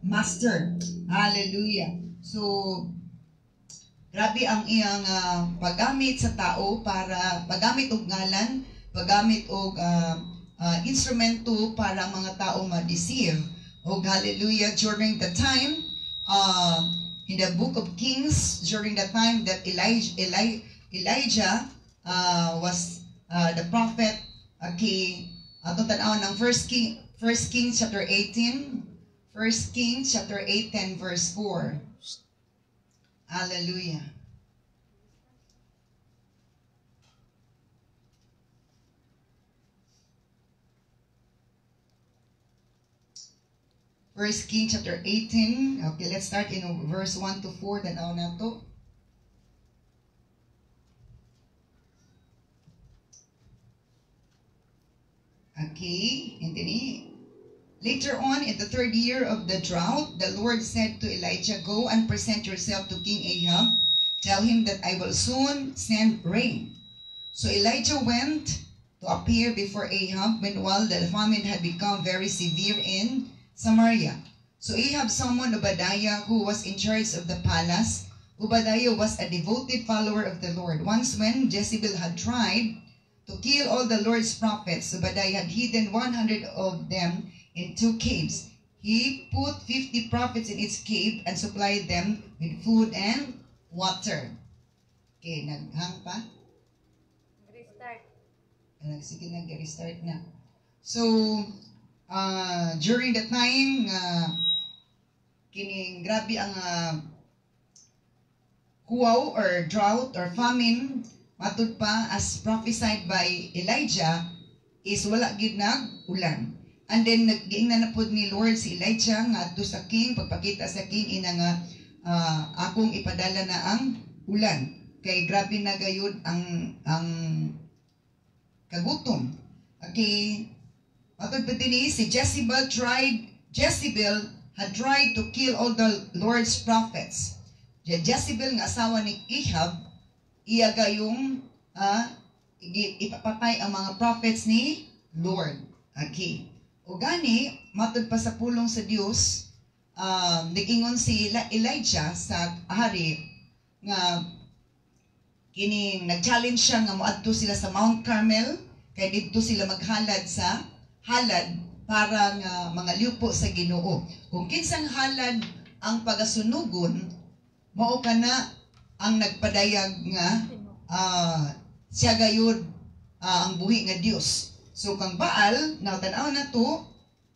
master. Hallelujah. So, grabe ang iyang paggamit sa tao para paggamit og ngalan, paggamit og instrumento para mga tao ma-deceive. Oh, hallelujah. During the time, in the book of Kings, during the time that Elijah was the prophet, ato tanaw ng 1 Kings chapter 18, 1 Kings chapter 18 verse 4. Hallelujah. First King chapter 18. Okay, let's start in verse 1 to 4. Tanaw na to. Okay, and then later on, in the 3rd year of the drought, the Lord said to Elijah, "Go and present yourself to King Ahab. Tell him that I will soon send rain." So Elijah went to appear before Ahab. Meanwhile, the famine had become very severe in Samaria. So Ahab summoned Obadiah, who was in charge of the palace. Obadiah was a devoted follower of the Lord. Once when Jezebel had tried to kill all the Lord's prophets, Obadiah had hidden 100 of them in 2 caves. He put 50 prophets in each cave and supplied them with food and water. Okay, naghang pa? Restart. Sige, nag-restart na. So, during the time kining grabe ang kuwaw or drought or famine, matud pa as prophesied by Elijah, is wala gid nag-ulan. And then naggiingnan na pod ni Lord si Elijah nga adto sa king, pagpakita sa king ina nga akong ipadala na ang ulan. Kay grabe na gayud ang kagutom. Okay, matud pa din si Jezebel had tried to kill all the Lord's prophets. Jezebel nga asawa ni Ahab, iya gayong ipapatay ang mga prophets ni Lord. Okay. O gani, matud pa sa pulong sa Dios, nikingon si Elijah sa hari nga kining nag-challenge siya nga moadto sila sa Mount Carmel kay didto sila maghalad sa halad para nga mga liupo sa Ginoo. Kung kinsang halad ang pagasunugon, mao kana ang nagpadayag nga siya gayud ang buhi nga Dios. So kang Baal, natanaw na to,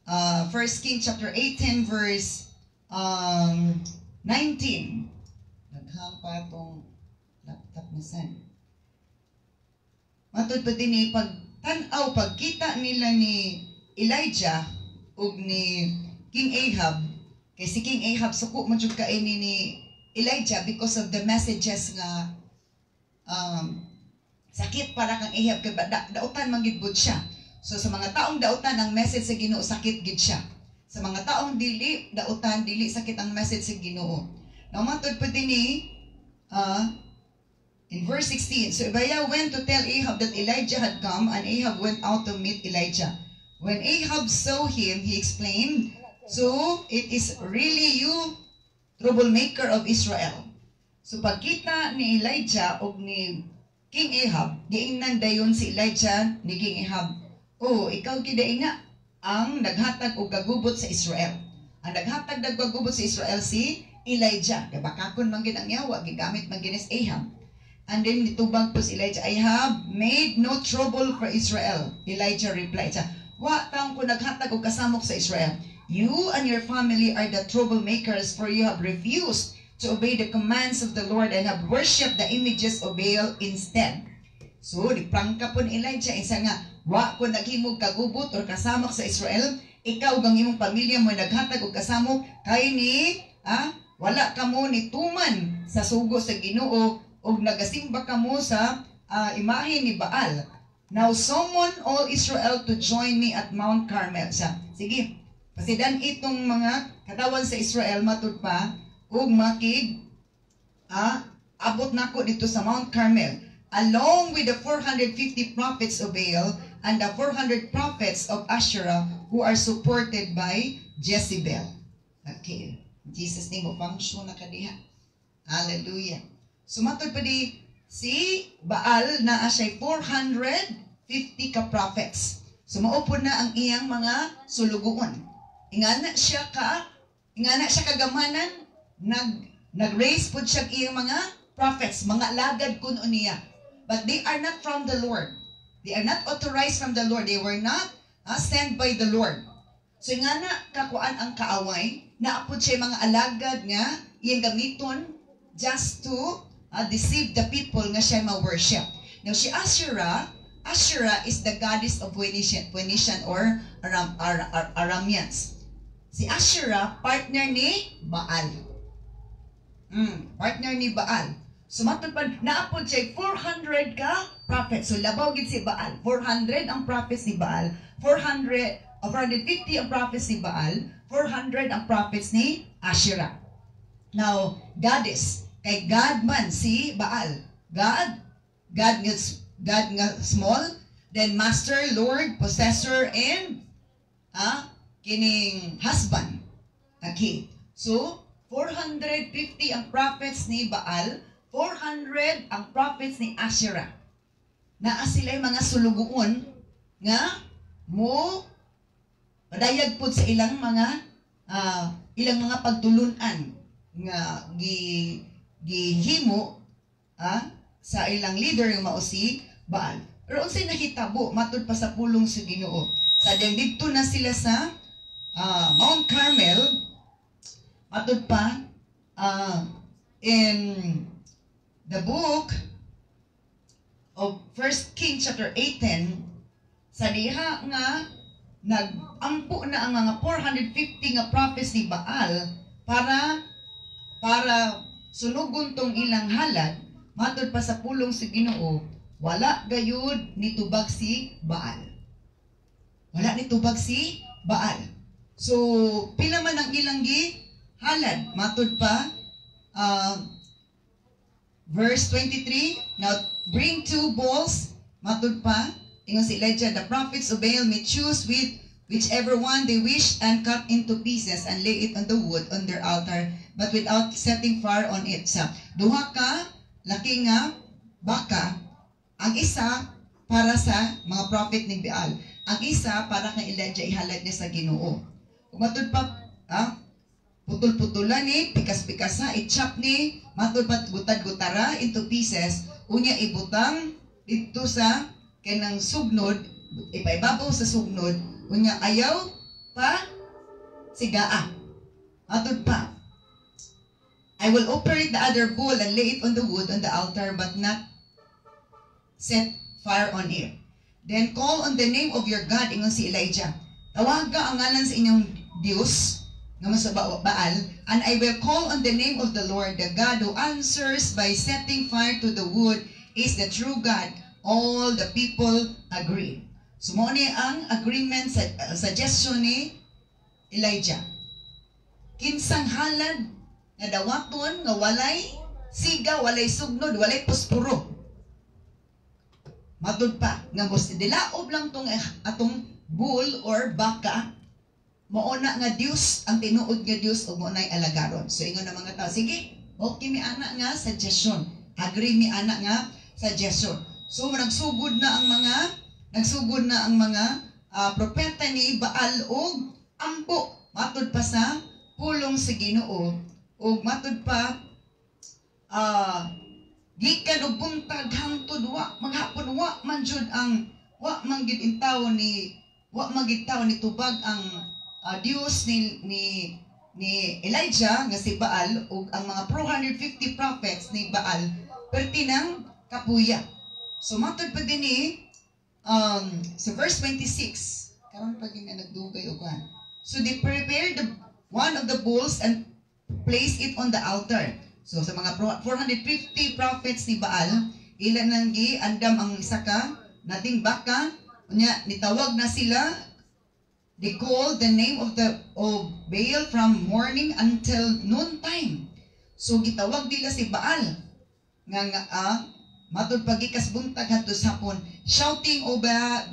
1 King chapter 18 verse 19. Naghang pa itong laptop na san. Matud pa din pagtanaw, pagkita nila ni Elijah ug ni King Ahab, kay si King Ahab suko man jud kaini ni Elijah because of the messages nga sakit para kang Ahab kay dautan man gid bud siya. So sa mga taong dautan ang message sa Ginoo, sakit gid siya. Sa mga taong dili dautan, dili sakit ang message sa Ginoo. Now matod pa din in verse 16, so Obadiah went to tell Ahab that Elijah had come, and Ahab went out to meet Elijah. When Ahab saw him, he explained, "So it is really you, troublemaker of Israel." So pagkita ni Elijah o ni King Ahab, giingnan dayon si Elijah ni King Ahab, "Oh, ikaw gidaina ang naghatag og kagubot sa Israel." Ang naghatag og kagubot sa Israel si Elijah. Kay bakakon man gid ang yawa, gigamit man gid ni Ahab. And then nitubag po si Elijah, "I have made no trouble for Israel." Elijah replied, "Wa taong ko naghatag og kasamok sa Israel. You and your family are the troublemakers, for you have refused to obey the commands of the Lord and have worshipped the images of Baal instead." So, diprangka po ni Elijah, isa nga, wa ko naghimog kagubot or kasamok sa Israel, ikaw gang imong pamilya mo naghatag og kasamok, kay ni, wala ka mo ni tuman sa sugo sa Ginoo, og nagasimba ka mo sa imahe ni Baal. "Now summon all Israel to join me at Mount Carmel." Sige, pasidan itong mga katawan sa Israel, matud pa, ug abot nako dito sa Mount Carmel, along with the 450 prophets of Baal and the 400 prophets of Asherah who are supported by Jezebel. Okay. Jesus name mo function na kadiha. Hallelujah. Sumatod pa di si Baal na siya 450 ka prophets. Sumaupod na ang iyang mga sulugoon. Ingana siya kagamanan, nag-raise po siya iyang mga prophets, mga lagad kun niya. But they are not from the Lord. They are not authorized from the Lord. They were not sent by the Lord. So ingana kakuan ang kaaway, naapod siya mga alagad nga iyang gamiton just to deceive the people nga siya ma-worship. Now si Asherah is the goddess of Phoenician or Arameans. Si Asherah, partner ni Baal. Partner ni Baal. Sumatod pa, naapod siya 400 ka prophets. So labaw gid si Baal. 400 ang prophets ni Baal. 450 ang prophets ni Baal. 400 ang prophets ni Asherah. Now, goddess. Kay God man si Baal. God nga small. Then master, Lord, possessor, and kining husband. Okay. So, 450 ang prophets ni Baal, 400 ang prophets ni Asherah. Naa sila mga sulugoon nga mo padayag pud sa ilang mga pagtulunan nga gihimo sa ilang leader nga mao si Baal. Pero unsay nakitabo matud pa sa pulong sa Ginoo. Sa dito na sila sa Mount Carmel, matud pa, in the book of 1 Kings chapter 18, sa diha nga, nag-ampo na ang mga 450 nga prophets ni Baal para sunugon tong ilang halad, matud pa sa pulong sa Ginoo, wala gayud nitubag si Baal. Wala nitubag si Baal. So, pila man ang ilang halad, matud pa, verse 23, now bring 2 bulls, matud pa, ingon si Elijah, the prophets of Baal may choose with whichever one they wish and cut into pieces and lay it on the wood on their altar, but without setting fire on it. Sa duha ka, laki nga baka, ang isa para sa mga prophet ni Baal, ang isa para kay Elijah ihalad niya sa Ginoo. Matud pa, putol-putulan ni, pikas-pikasa, i-chop ni, matud pa gutad-gutara into pieces, unya ibutang dito sa kanang sugnod, ipaibabaw sa sugnod, unya ayaw pa sigaa. Matud pa, I will operate the other bull and lay it on the wood on the altar, but not set fire on it. Then call on the name of your God, ingon si Elijah. Tawaga ang ngalan sa inyong Diyos, nga sa Baal, and I will call on the name of the Lord, the God who answers by setting fire to the wood, is the true God. All the people agree. So mo ni ang agreement sa suggestion ni Elijah. Kinsang halad nga dawaton nga walay siga, walay sugnod, walay puspuro. Matud pa nga dilaob lang tong atong bull or baka, mauna nga Dios ang tinuod nga Dios ug maunay alagaron. So ingon na mga tao, sige, okay mi ana nga suggestion. Agree mi ana nga suggestion. So nagsugod na ang mga propeta ni Baal og ampo matud pa sa pulong sa Ginoo ug matud pa gikan og buntag hangtod maghapon man jud ang manggid intaw ni tubag ang Dios ni Elijah nga si Baal ug ang mga 450 prophets ni Baal pertinang kapuya. So matud pa dinhi sa verse 26 karon pa gyud nagdugay og kan. So they prepared one of the bulls and placed it on the altar. So sa mga 450 prophets ni Baal, ilan nang giandam ang isa ka nating baka, unya nitawag na sila. They called the name of Baal from morning until noon time. So gitawag nila si Baal nga matud pagikas buntag hadto sapon, shouting, "O Baal,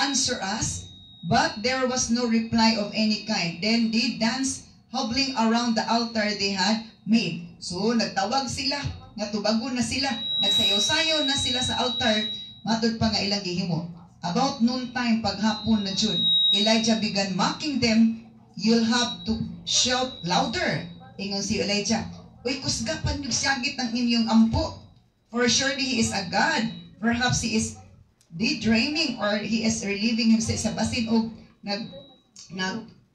answer us." But there was no reply of any kind. Then they danced hovering around the altar they had made. So nagtawag sila, nga tubagon na sila, nagsayaw-sayaw na sila sa altar, matud pa nga ilang gihimo. About noontime, paghapon na June, Elijah began mocking them. You'll have to shout louder. Ingon si Elijah, uy, kusgapan yung siyagit ng inyong ampo. For surely he is a God. Perhaps he is daydreaming or he is relieving himself sa basin o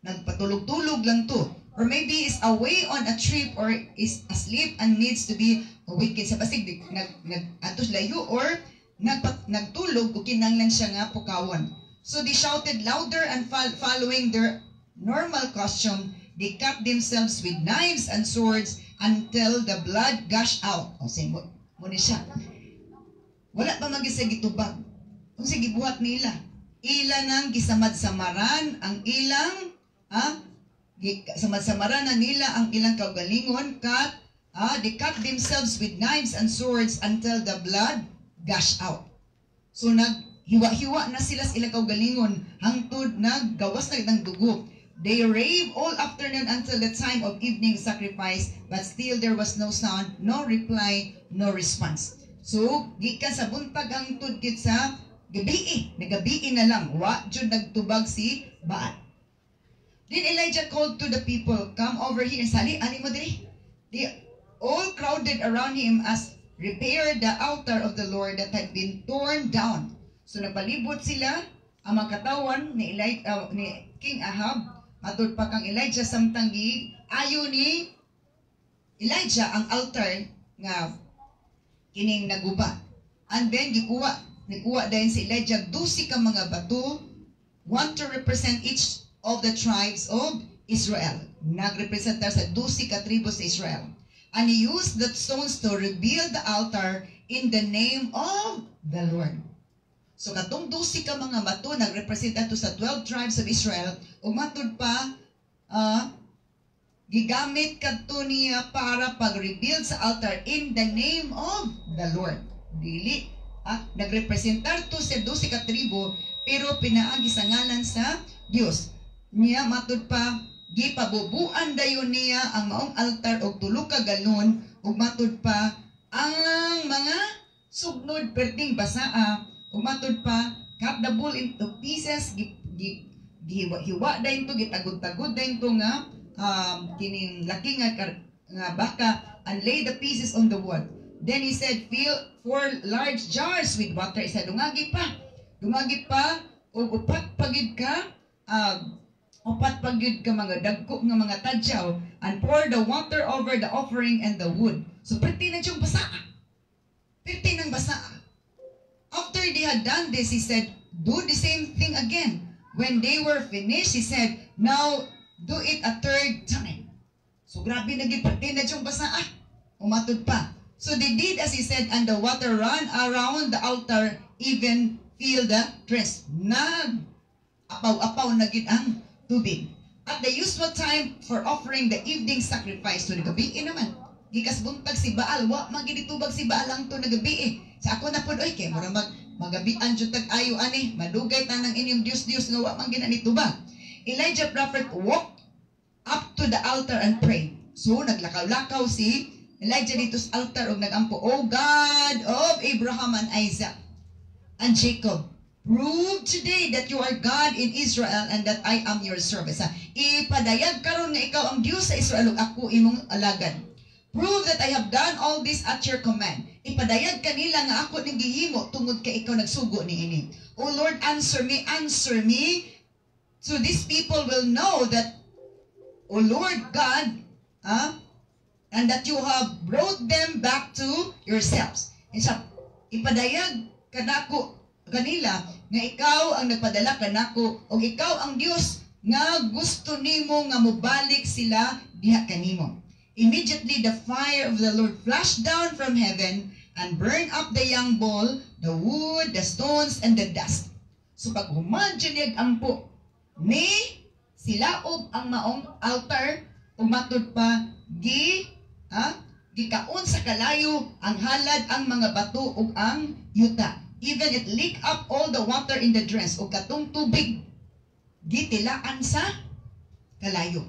nagpatulog-tulog lang to. Or maybe is away on a trip or is asleep and needs to be awakened sa basig atos layo or nagtulog o kinanglan siya nga pukawon. So they shouted louder and following their normal costume, they cut themselves with knives and swords until the blood gushed out. O say mo ni siya. Wala pa magisa gitubag. Kung sige buhat nila. Ila nang gisamad-samaran ang ilang samad-samaran na nila ang ilang kaugalingon kat they cut themselves with knives and swords until the blood gushed out. So naghiwa-hiwa na sila sa ilang kaugalingon hangtod naggawas na ng dugo. They raved all afternoon until the time of evening sacrifice, but still there was no sound, no reply, no response. So gikan sa buntag hangtod kit sa gabi, nagabi na lang, wa jud nagtubag si Baal. Then Elijah called to the people, come over here. Sali, ani mo diri. They all crowded around him as repaired the altar of the Lord that had been torn down. So napalibot sila ang mga katawan ni King Ahab. Matod pa kang Elijah samtang ayo ni Elijah ang altar nga kining naguba. And then gikuha din si Elijah 12 ka mga bato, one to represent each of the tribes of Israel. Nagrepresentar sa 12 ka tribo sa Israel. And he used the stones to rebuild the altar in the name of the Lord. So katong 12 ka mga bato nagrepresenta to sa 12 tribes of Israel. Ug matud pa gigamit kadto niya para pag-rebuild sa altar in the name of the Lord. Dili nagrepresentar to sa 12 ka tribo pero pinaagi sa ngalan sa Dios. Niya matud pa gipabubuan dayon niya ang maong altar og 3 ka galon ug matud pa ang mga sugnod perting basaa ug matud pa cut the bull into pieces gihiwa dayon to gitagod-tagod dayon to nga kining laki nga baka and lay the pieces on the wood. Then he said, fill 4 large jars with water. Isa dungagi pa ug upat pagid ka mga dagko nga mga tadyaw and pour the water over the offering and the wood. So perti na siyang basaa. Perti ng basaa. After they had done this, he said, do the same thing again. When they were finished, he said, now do it a 3rd time. So grabe na gid perti na siyang basaa. Umatod pa. So they did as he said, and the water ran around the altar, even filled the trench. Apaw-apaw na gid ang tubig. At the usual time for offering the evening sacrifice to gabi naman. Gikas buntag si Baal, wa magiditubag si Baal ang to na gabi. Sa ako na pod oy kay mura magabian jud tag ayo ani, madugay ta ng inyong Dios nga wa man ginanitubag. Elijah prophet walked up to the altar and prayed. So naglakaw-lakaw si Elijah dito sa altar ug nagampo, O God of Abraham and Isaac and Jacob, prove today that you are God in Israel and that I am your servant. Ipadayag karon nga ikaw ang Dios sa Israel ug ako imong alagad. Prove that I have done all this at your command. Ipadayag kanila nga ako ning gihimo tungod kay ikaw nagsugo niini. O Lord, answer me, so these people will know that, O Lord God, and that you have brought them back to yourselves. Ipadayag kanila nga ikaw ang nagpadala kanako o ikaw ang Dios nga gusto nimo nga mobalik sila diha kanimo. Immediately the fire of the Lord flashed down from heaven and burned up the young bull, the wood, the stones, and the dust. So pag humadyan ampo ni silaob ang maong altar umatod pa gikaon sa kalayo ang halad ang mga bato ug ang yuta. Even it licked up all the water in the dress ug katong tubig gitilaan sa kalayo.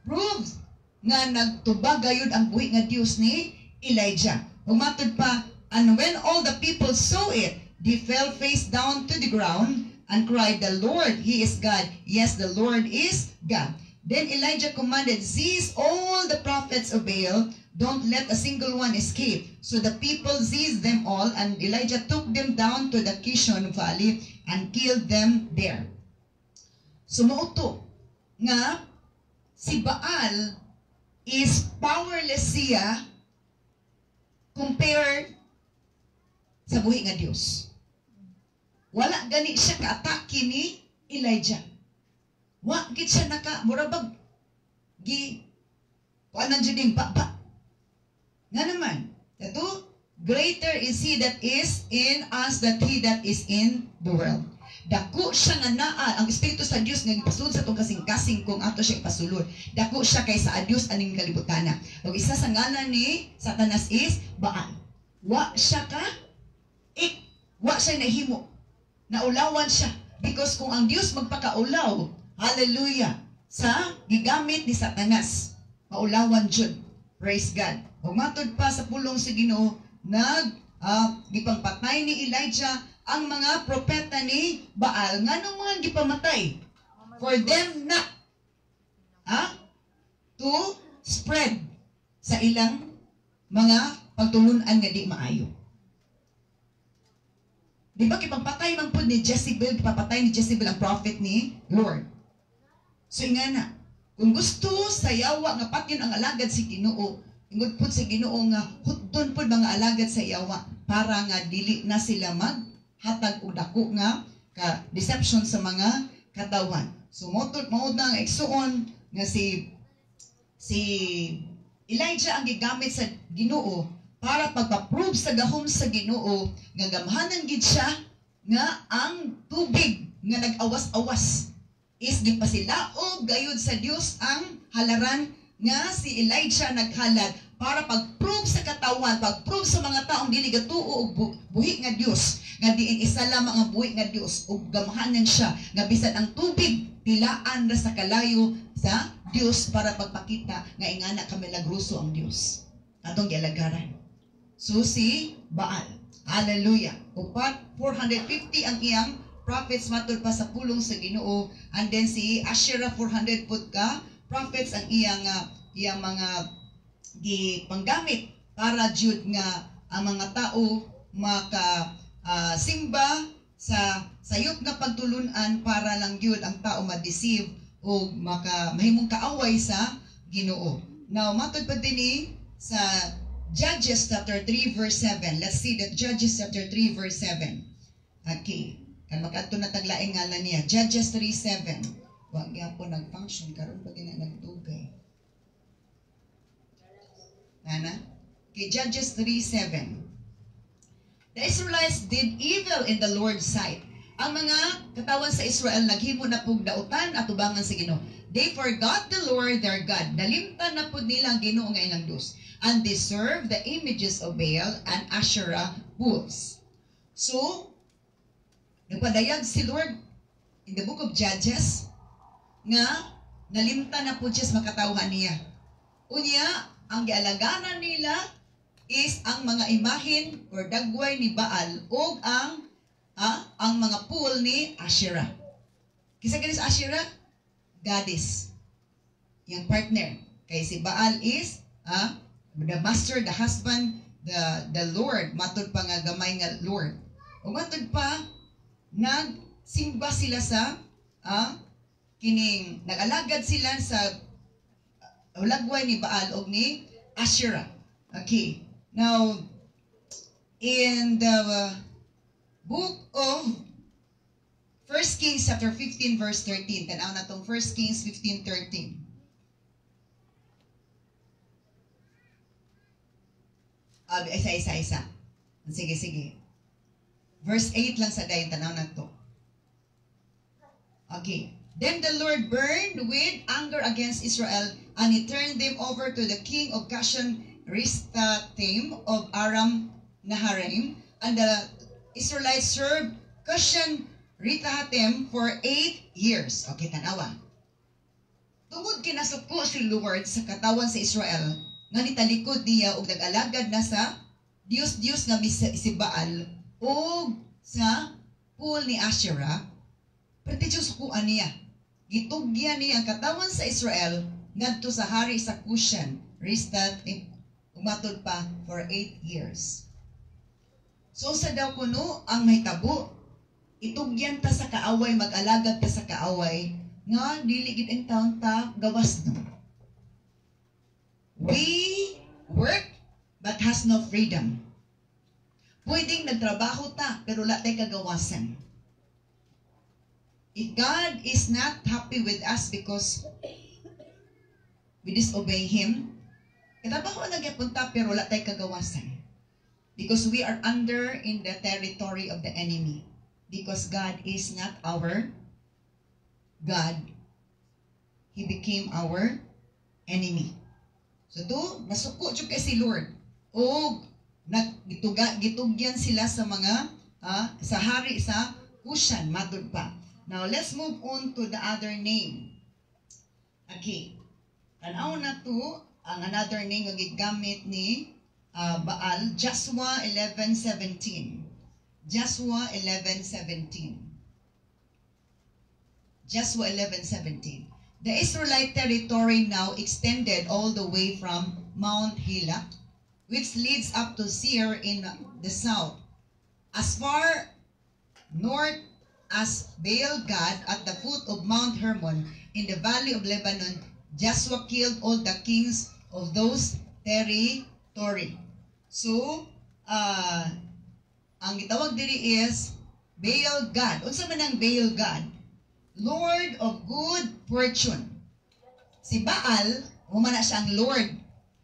proves nga nagtubag gayud ang buhi nga Dios ni Elijah. Humatod pa, and when all the people saw it, they fell face down to the ground and cried, "The Lord, He is God. Yes, the Lord is God." Then Elijah commanded, "Seize all the prophets of Baal. Don't let a single one escape." So the people seized them all, and Elijah took them down to the Kishon Valley and killed them there. Sumuoto nga si Baal is powerless siya compared sa buhi nga Dios. Wala gani siya kaatake ni Elijah. Wa gid siya murabag gi kuanan jud ning baba. Nga naman, ito, greater is He that is in us than he that is in the world. Dako siya nga naa ang Espiritu sa Dios nga ipasulod sa tong kasing-kasing kung ato siya ipasulod. Dako siya kaysa a Dios aning kalibutana. Ug isa sa ngalan ni Satanas is Baal. Wa siya wa siya nahimo. Naulawan siya because kung ang Dios magpakaulaw, hallelujah, sa gigamit ni Satanas, maulawan jud. Praise God. Ug matod pa sa pulong sa Ginoo, gipangpatay ni Elijah ang mga propeta ni Baal. Nganong mga gipamatay? For them not to spread sa ilang mga pagtulunan nga di maayo. Di ba kipagpatay man po ni Jezebel, kipapatay ni Jezebel ang prophet ni Lord. So nga na, kung gusto sayawa nga patyon ang alagad si Ginoo, ingod po sa Ginoo nga hutdon po mga alagad sa yawa para nga dili na sila maghatag og dako nga ka deception sa mga katawan. So maud na nga igsuon nga si Elijah ang gigamit sa Ginoo para pagpa-prove sa gahom sa Ginoo nga gamhanan gid siya nga ang tubig nga nag-awas-awas is gipasilaog gayud sa Dios ang halaran nga si Elijah naghalad para pag-prove sa katawan, pag-prove sa mga taong dili gatuo og buhi nga Dios, nga diin isa lamang ang buhi nga Dios ug gamhanan siya nga bisan ang tubig tilaan ra sa kalayo sa Dios para pagpakita nga ingana ka milagruso ang Dios. Atong gialagaran. So si Baal, hallelujah. Upat 450 ang iyang prophets matud pa sa pulong sa Ginoo, and then si Asherah 400 pud ka prophets ang iyang mga gipanggamit para jud nga ang mga tao maka simba sa sayop nga pagtulunan para lang jud ang tao ma-deceive o mahimong kaaway sa Ginoo. Now matud pa dinhi sa Judges chapter 3 verse 7. Let's see that Judges chapter 3 verse 7. Okay. Kan makadto na taglaing ngalan niya. Judges 3:7. Wa gyapon nag-function karon pa din nagtugay. Nana? Okay, Judges 3:7. The Israelites did evil in the Lord's sight. Ang mga katawan sa Israel naghimo na pug dautan at tubangan sa Ginoo. They forgot the Lord their God. Nalimtan na pud nila ang Ginoo nga ilang Dios. And they served the images of Baal and Asherah bulls. So, nagpadayag si Lord in the book of Judges nga nalimtan na po Diyos makatawhan niya. Unya, ang gialaganan nila is ang mga imahin or dagway ni Baal o ang mga pool ni Asherah. Kisa ganis Asherah? Goddess. Yung partner. Kay si Baal is the master, the husband, the Lord. Matod pa nga gamay nga Lord. O matod pa, nagsimba sila sa nag-alagad sila sa lagway ni Baal o ni Asherah. Okay. Now, in the book of 1 Kings chapter 15 verse 13. Tanaw na tong 1 Kings 15:13. Isa. Sige. Verse 8 lang sa dayon, tanaw na to. Okay. Then the Lord burned with anger against Israel, and He turned them over to the king of Cushan Rishathaim of Aram Naharaim, and the Israelites served Cushan Rishathaim for 8 years. Okay, tanawa. Tungod kinasuko si Lord sa katawan sa Israel, nga nitalikod niya og nag-alagad na sa Dios nga si Baal o sa pool ni Asherah, pretensyon sukuan niya. Gitugyan niya ang katawan sa Israel ngadto sa hari sa Cushan, Ristat, umatod pa for 8 years. So sa daw kuno ang may tabo, itugyan ta sa kaaway, mag-alagad ta sa kaaway, nga diligid ang taon ta gawas no. We work but has no freedom. Pwedeng nagtrabaho ta pero wala tay kagawasan. If God is not happy with us because we disobey Him, katabaho na punta pero wala tay kagawasan. Because we are under in the territory of the enemy. Because God is not our God. He became our enemy. So to, nasuko jud kay si Lord. O gitugyan sila sa mga sa hari sa Cushan, matud pa. Now let's move on to the other name. Okay. Tanaw na to ang another name nga gigamit ni Baal, Joshua 11:17. Joshua 11:17. Joshua 11:17. The Israelite territory now extended all the way from Mount Hilak, which leads up to Seir in the south, as far north as Baal-gad at the foot of Mount Hermon in the valley of Lebanon. Joshua killed all the kings of those territory. So, ang gitawag diri is Baal-gad. Unsa man ang Baal-gad? Lord of good fortune. Si Baal, humana siyang Lord,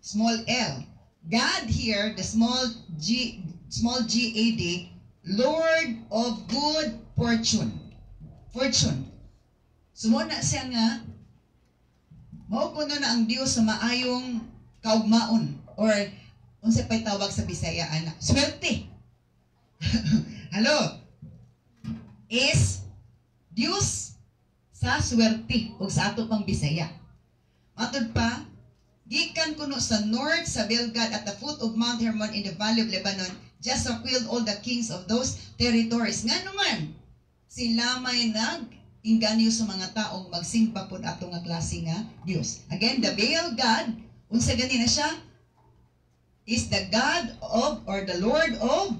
small L. God here, the small G-A-D, Lord of good fortune. Fortune. Sumuna siya nga, maukuno na ang Diyos sa maayong kaugmaon. Or, unsa pa'y tawag sa Bisaya, anak? Swerte. Hello? Is Diyos sa swerte o sa ato pang Bisaya. Matod pa, gikan kuno sa north sa Baal-gad at the foot of Mount Hermon in the valley of Lebanon, Joshua killed all the kings of those territories. Nga naman, sila may nag-inganyo sa mga taong magsimba po ato nga klase nga Diyos. Again, the Baal-gad, unsa gani na siya, is the God of, or the Lord of,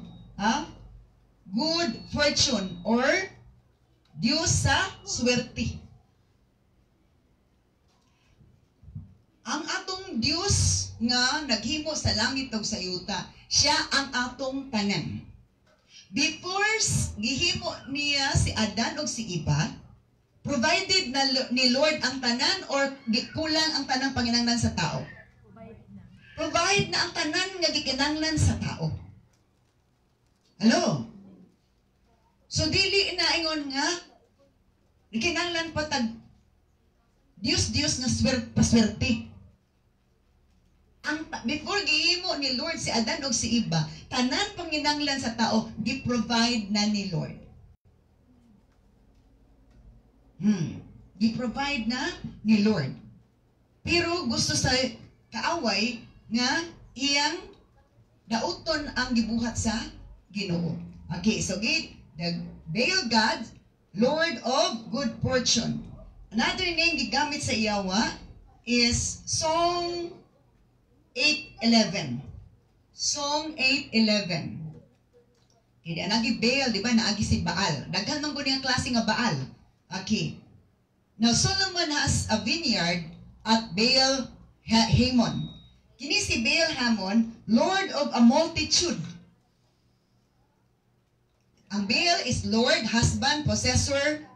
good fortune, or Diyos sa swerte. Ang atong Diyos nga naghimo sa langit ug sa yuta, siya ang atong tanan. Before gihimo niya si Adan ug si Eva, provided na ni Lord ang tanan or kulang ang tanang panginahanglan sa tao? Provide na ang tanan nga gikinahanglan sa tao. Hello? So dili na ingon nga gikinahanglan pa tag Diyos nga paswerte. Ang before gihimo ni Lord si Adan ug si Eva, tanan panginahanglan sa tao gi-provide na ni Lord. Gi-provide na ni Lord. Pero gusto sa kaaway nga iyang dauton ang gibuhat sa Ginoo. Okay, so the Baal-gad, Lord of good fortune. Another name gigamit sa iyawa is Song 8:11. Song 8:11. Hindi nagi Baal, di ba? Naagi si Baal. Daghan man gud ang klase nga Baal. Okay. Now Solomon has a vineyard at Baal Hamon. Kini si Baal Hamon, Lord of a multitude. Ang Baal is Lord, husband, possessor,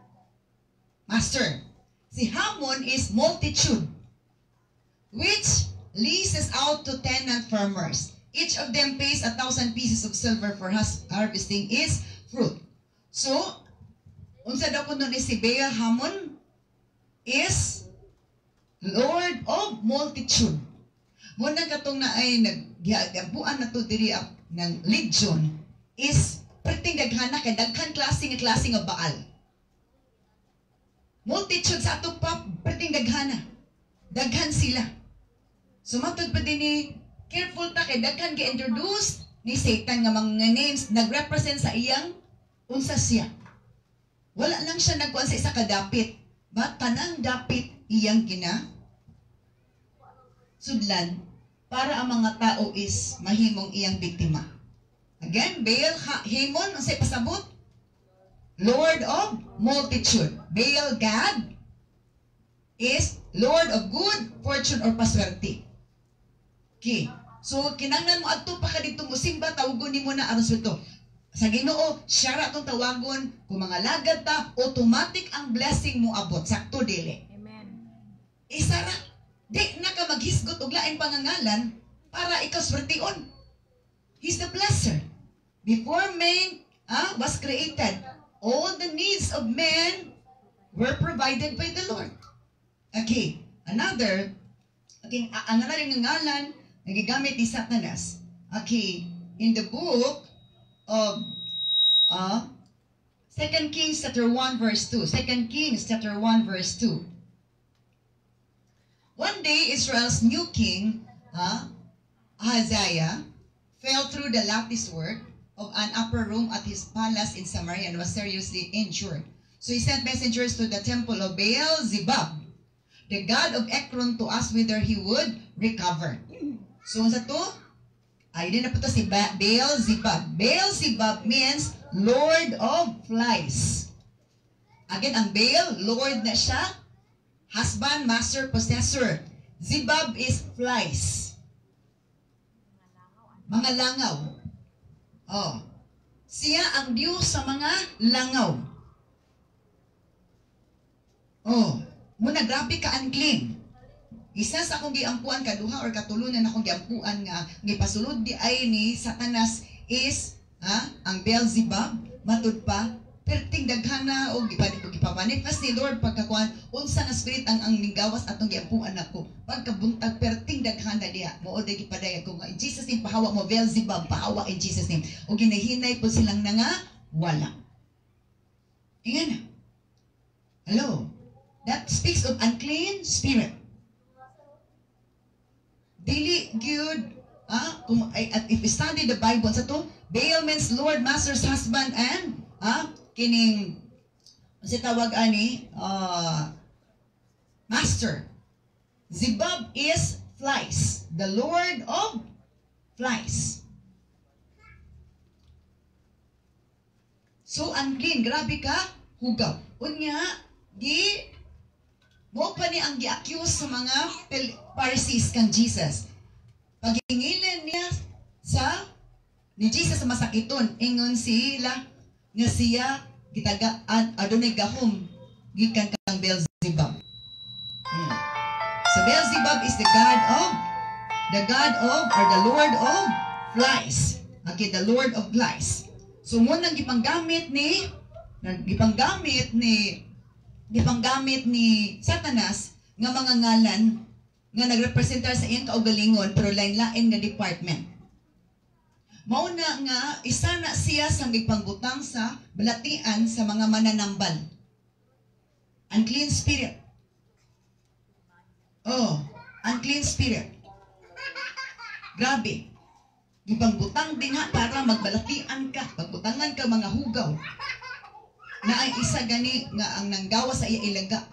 master. Si Hamon is multitude, which leases out to tenant farmers. Each of them pays 1,000 pieces of silver for harvesting its fruit. So, unsa daw kuno ni si Baal Hamon is Lord of multitude. Muna katong na ay naggabuan na to diri ng legion is perting daghana kay daghan klase nga Baal. Multitude sa ato pa perting daghana. Daghan sila. So matod pa din ni careful ta kay daghan gi-introduce ni Satan nga mga names nagrepresent sa iyang unsa siya. Wala lang siya nagkuan sa isa ka dapit. Ba tanang dapit iyang sudlan para ang mga tao is mahimong iyang biktima. Again, Baal Hamon unsay pasabot? Lord of multitude. Baal God is Lord of good fortune or paswerte. Okay. So kinahanglan mo adto pa ka dito musimba tawgon nimo na aron ito. Sa Ginoo, siya ra tong tawagon kung mga lagad ta, automatic ang blessing mo abot sakto dili. Amen. Isa ra. Di na ka maghisgot og lain pangangalan para ikaw swertiun. He's the blesser. Before man was created, all the needs of men were provided by the Lord. Okay, another, ang rin ngalan, nagigamit ni Satanas. Okay, in the book of 2 Kings chapter 1 verse 2. 2 Kings chapter 1 verse 2. One day, Israel's new king, Ahaziah, fell through the lattice work of an upper room at his palace in Samaria and was seriously injured. So he sent messengers to the temple of Baal-zebub, the god of Ekron, to ask whether he would recover. So sa to, ay din na po to si Baal-zebub. Baal-zebub means Lord of Flies. Again, ang Baal, Lord na siya, husband, master, possessor. Zebub is flies. Mga langaw. Oh. Siya ang Diyos sa mga langaw. Oh. Muna grabe ka unclean. Isa sa akong giampuan kaduha or katulunan akong giampuan nga gipasulod di ay ni Satanas is ang Beelzebub matud pa perting daghana og gipamanifest ni Lord pagkakuan unsa nga spirit ang nigawas atong giampuan nako pagkabuntag perting daghana diha mao day gipadayag ko nga in Jesus name pahawa mo Beelzebub pahawa in Jesus name og ginahinay po silang nga wala. Ingana. Hello. That speaks of unclean spirit. Dili good if we study the Bible sa to Baal means Lord, Master's husband and kining si tawag ani master. Zebub is flies, the Lord of flies. So unclean, grabe ka hugaw. Unya mo pa ni ang gi-accuse sa mga Pharisees kang Jesus. Pagingilin niya ni Jesus sa masakiton, ingon sila nga siya gitagaan adunay gahom gikan kang Beelzebub. So Beelzebub is the god of or the Lord of flies. Okay, the Lord of flies. So mo nang gipanggamit ni Satanas nga mga ngalan nga nagrepresentar sa iyang kaugalingon pero lain-lain nga department. Mao na nga isa na siya sa gipangbutang sa balatian sa mga mananambal. Unclean spirit. Oh, unclean spirit. Grabe. Gipangbutang din ha para magbalatian ka, pagbutangan ka mga hugaw. Na ay isa gani nga ang nanggawa sa iya ilaga.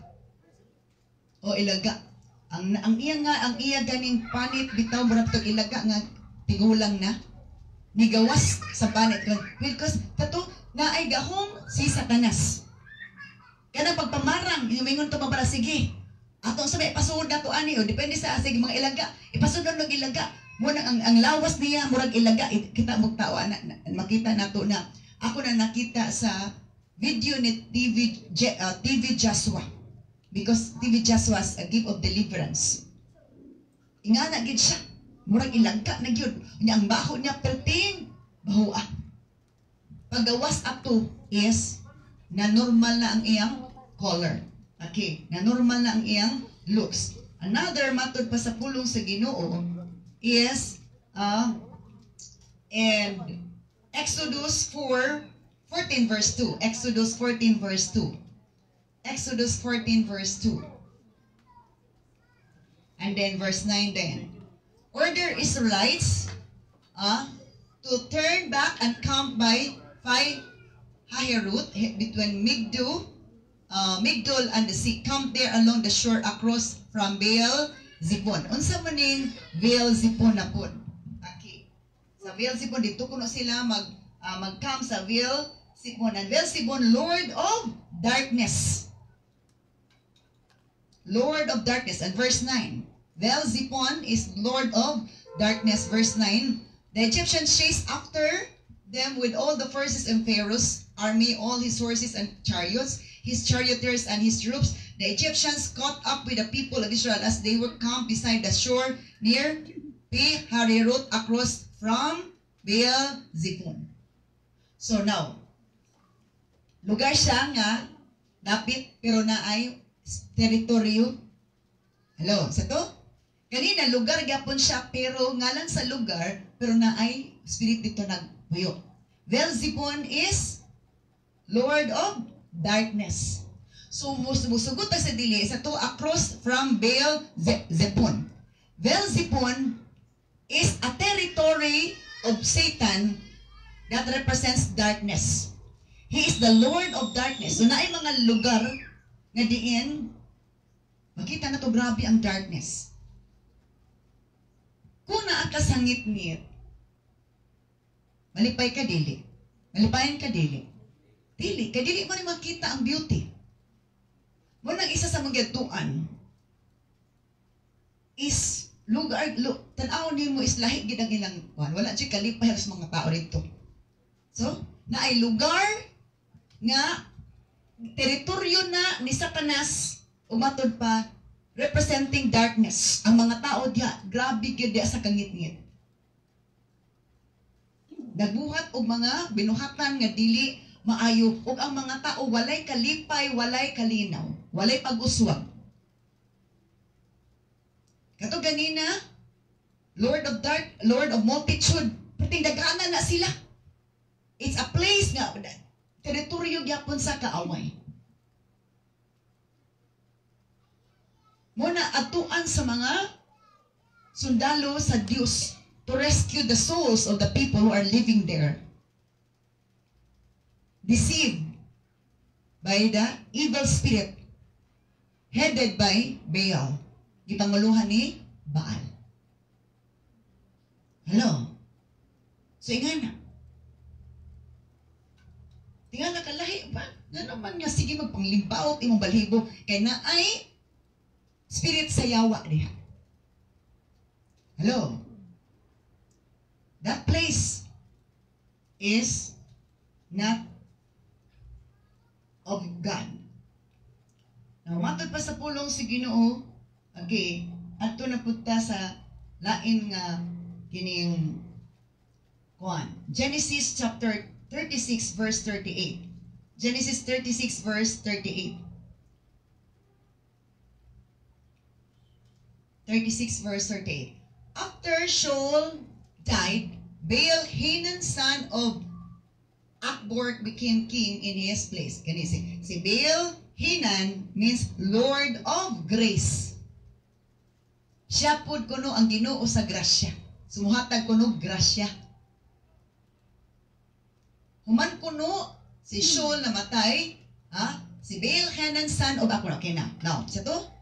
O ilaga. Ang iya ganing panit bitaw murag tog ilaga nga tigulang na. Nigawas sa panit because tato na ay gahom si Satanas. Kana pagpamarang ingon to para sige. Atong sa may pasud nato ani o depende sa sige mga ilaga. Ipasud og ilaga. Muna ang lawas niya murag ilaga kita mugtawa na makita nato na ako na nakita sa video ni TV Joshua because TV Joshua was a gift of deliverance. Ingana gid siya. Murag ilagka na gyud. Ang baho niya perting bahoa. Pagawas ato is na normal na ang iyang color. Okay, na normal na ang iyang looks. Another matud pa sa pulong sa Ginoo is and Exodus 14 verse 2. Exodus 14 verse 2. Exodus 14 verse 2. And then verse 9 then. Order Israelites to turn back and camp by Haherut between Migdol and the sea. Camp there along the shore across from Baal Zipon. Unsa maning Baal Zipon na po? Okay. Sa Baal Zipon dito kuno sila mag-camp sa Baal Zipon. And Baal Zipon, Lord of Darkness. Lord of Darkness. And verse 9. Baal Zipon is Lord of Darkness. Verse 9. The Egyptians chased after them with all the forces and Pharaoh's army, all his horses and chariots, his charioteers and his troops. The Egyptians caught up with the people of Israel as they were camped beside the shore near Pi-Harirot across from Baal Zipon. So now, lugar siya nga dapit pero na ay teritoryo. Hello, sa to? Kanina lugar gyapon siya pero ngalan sa lugar pero na ay spirit dito nagbuyo. Baal Zipon is Lord of Darkness. So musugot ta sa dili sa to across from Baal Zipon. Baal Zipon is a territory of Satan that represents darkness. He is the Lord of Darkness. So naay mga lugar nga diin makita na to grabe ang darkness. Kung naa ka sa ngit-ngit, malipay ka dili. Malipayan ka dili. Dili, kay dili mo rin makita ang beauty. Mo nang isa sa mga tuan is lugar, tan-aw nimo is lahi gid ang ilang kuan. Wala jud kalipay sa mga tao dito. So, naay lugar nga teritoryo na ni Satanas umatod pa representing darkness. Ang mga tao diha grabe gid sa kangit-ngit. Nagbuhat og mga binuhatan nga dili maayo ug ang mga tao walay kalipay, walay kalinaw, walay pag-uswag. Kato ganina, Lord of multitude, pating daghanan na sila. It's a place nga teritoryo gyapon sa kaaway. Muna atuan sa mga sundalo sa Dios to rescue the souls of the people who are living there. Deceived by the evil spirit headed by Baal. Gipanguluhan ni Baal. Hello? So, ingana. Tingala ka lahi ba? Nga naman nga, sige magpanglimpaot, imong balhibo. Kaya na ay spirit sa yawa niya. Hello? That place is not of God. Now, matod pa sa pulong si Ginoo, okay, ato na punta sa lain nga kining kuan. Genesis chapter 36 verse 38. Genesis 36 verse 38. 36 verse 38. After Shaul died, Baal-Hanan, son of Akbor, became king in his place. Kani si Baal-Hanan means Lord of Grace. Siya pud kuno ang Ginoo sa grasya. Sumuhatag kuno grasya. Human kuno si Shaul namatay, si Baal-Hanan, son of Akbor. Okay na. Now, sa to,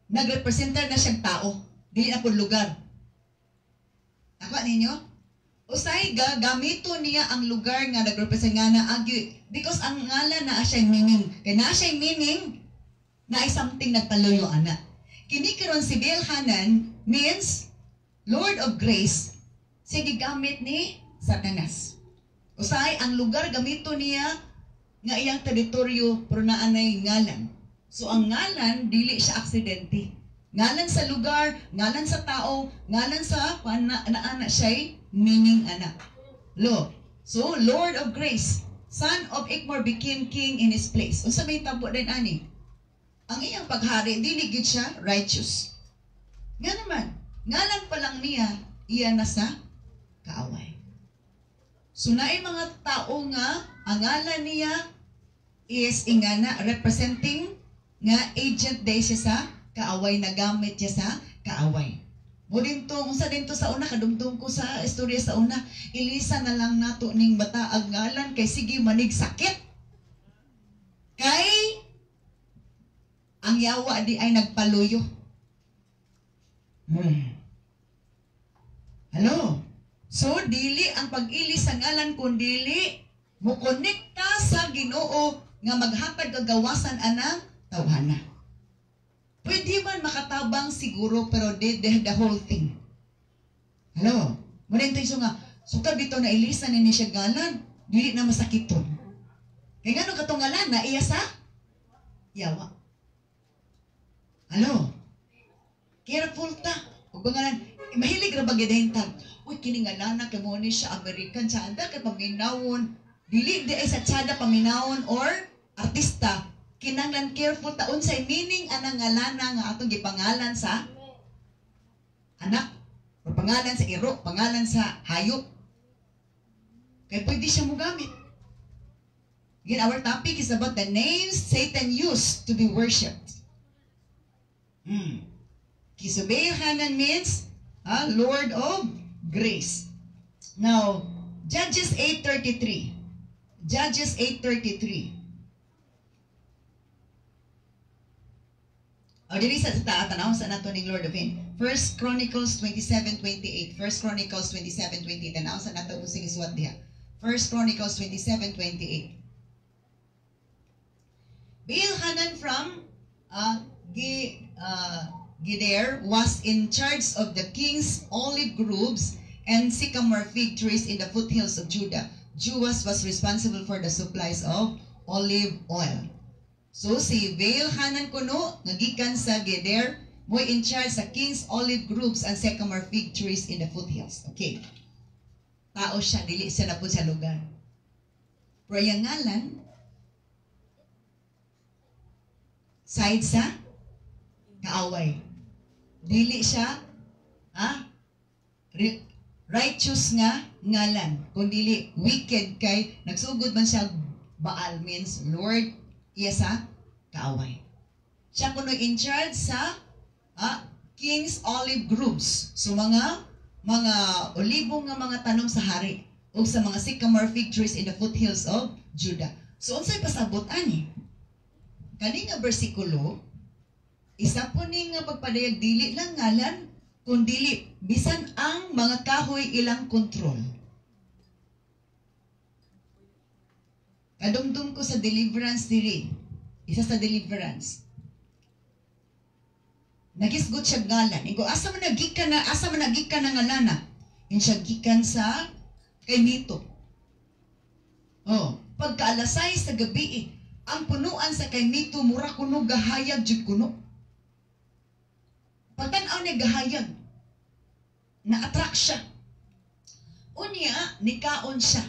nagrepresenta na siyang tao. Dili na pud lugar. Ako ninyo? Usay gamito niya ang lugar nga nagrepresent nga na agi because ang ngalan na siya meaning. Kaya na siya meaning na ay something nagpaluyo ana. Kini karon si Baal-Hanan means Lord of Grace. Sige gamit ni Satanas. Usay ang lugar gamito niya nga iyang teritoryo pero naanay ngalan. So ang ngalan dili siya aksidente. Ngalan sa lugar, ngalan sa tao, ngalan sa naana siya'y meaning anak. So, Lord of Grace, son of Ikmor became king in his place. Unsa may tabo din ani? Ang iyang paghari, dili gid siya righteous. Nga naman, ngalan pa lang niya, iya na sa kaaway. So, naay mga tao nga, ang ngalan niya is ingana representing nga agent day siya sa kaaway, nagamit siya sa kaaway. Mo dinto, unsa dinto sa una kadumdum ko sa istorya sa una, ilisa na lang nato ning bataag ngalan kay sige manig sakit. Kay ang yawa di ay nagpaluyo. Hello? So, dili ang pag-ili sa ngalan kundili mo konekta sa Ginoo nga maghatag kagawasan anang tawhana. Pwede man makatabang siguro pero the whole thing. Hello? Muna yung nga, suka bito na ilisa ni siya galan, dili na masakiton. Kaya nga no katong ngalan na iya sa yawa. Hello? Careful ta. Huwag ba nga mahilig na bagidahintag. Uy, kiningalana kay mo ni siya American tsada kay paminawon. Dili di ay sa tsada paminawon or artista. Kinanglan careful taon sa meaning anang ngalana nga atong gipangalan sa anak. O pangalan sa iro, pangalan sa hayop. Kaya pwede siya mo gamit. Again, our topic is about the names Satan used to be worshipped. Kisubay Hanan means Lord of Grace. Now, Judges 8:33. Judges 8:33. O dili sa tanawon sa nato ning Lord of Him. 1 Chronicles 27:28. 1 Chronicles 27:28. Tanawon sa nato using isuwat diha. 1 Chronicles 27:28. Bilhanan from Gidear was in charge of the king's olive groves and sycamore fig trees in the foothills of Judah. Joash was responsible for the supplies of olive oil. So si Bilhanan kuno nagikan sa Gidear mo in charge sa king's olive groves and sycamore fig trees in the foothills. Okay. Tao siya, dili siya na po sa lugar. Pero yung ngalan, side sa kaaway. Dili siya righteous nga ngalan. Kung dili wicked kay nagsugod man siya Baal means Lord iya sa kaaway. Siya kuno in charge sa king's olive groves. So mga olibong nga mga tanom sa hari o sa mga sycamore fig trees in the foothills of Judah. So unsay pasabot ani? Kani nga bersikulo isa po ni nga pagpadayag dili lang ngalan kundi bisan ang mga kahoy ilang kontrol. Kadumdum ko sa deliverance diri. Isa sa deliverance. Nagisgot siya ngalan. Igo asa man nagikan na ngalana. In siya gikan sa kay Mito. Pagka alas 6 sa gabi ang punuan sa kay Mito mura kuno gahayag jud kuno. Pagtan-aw ni gahayag. Na-attract siya. Unya nikaon siya.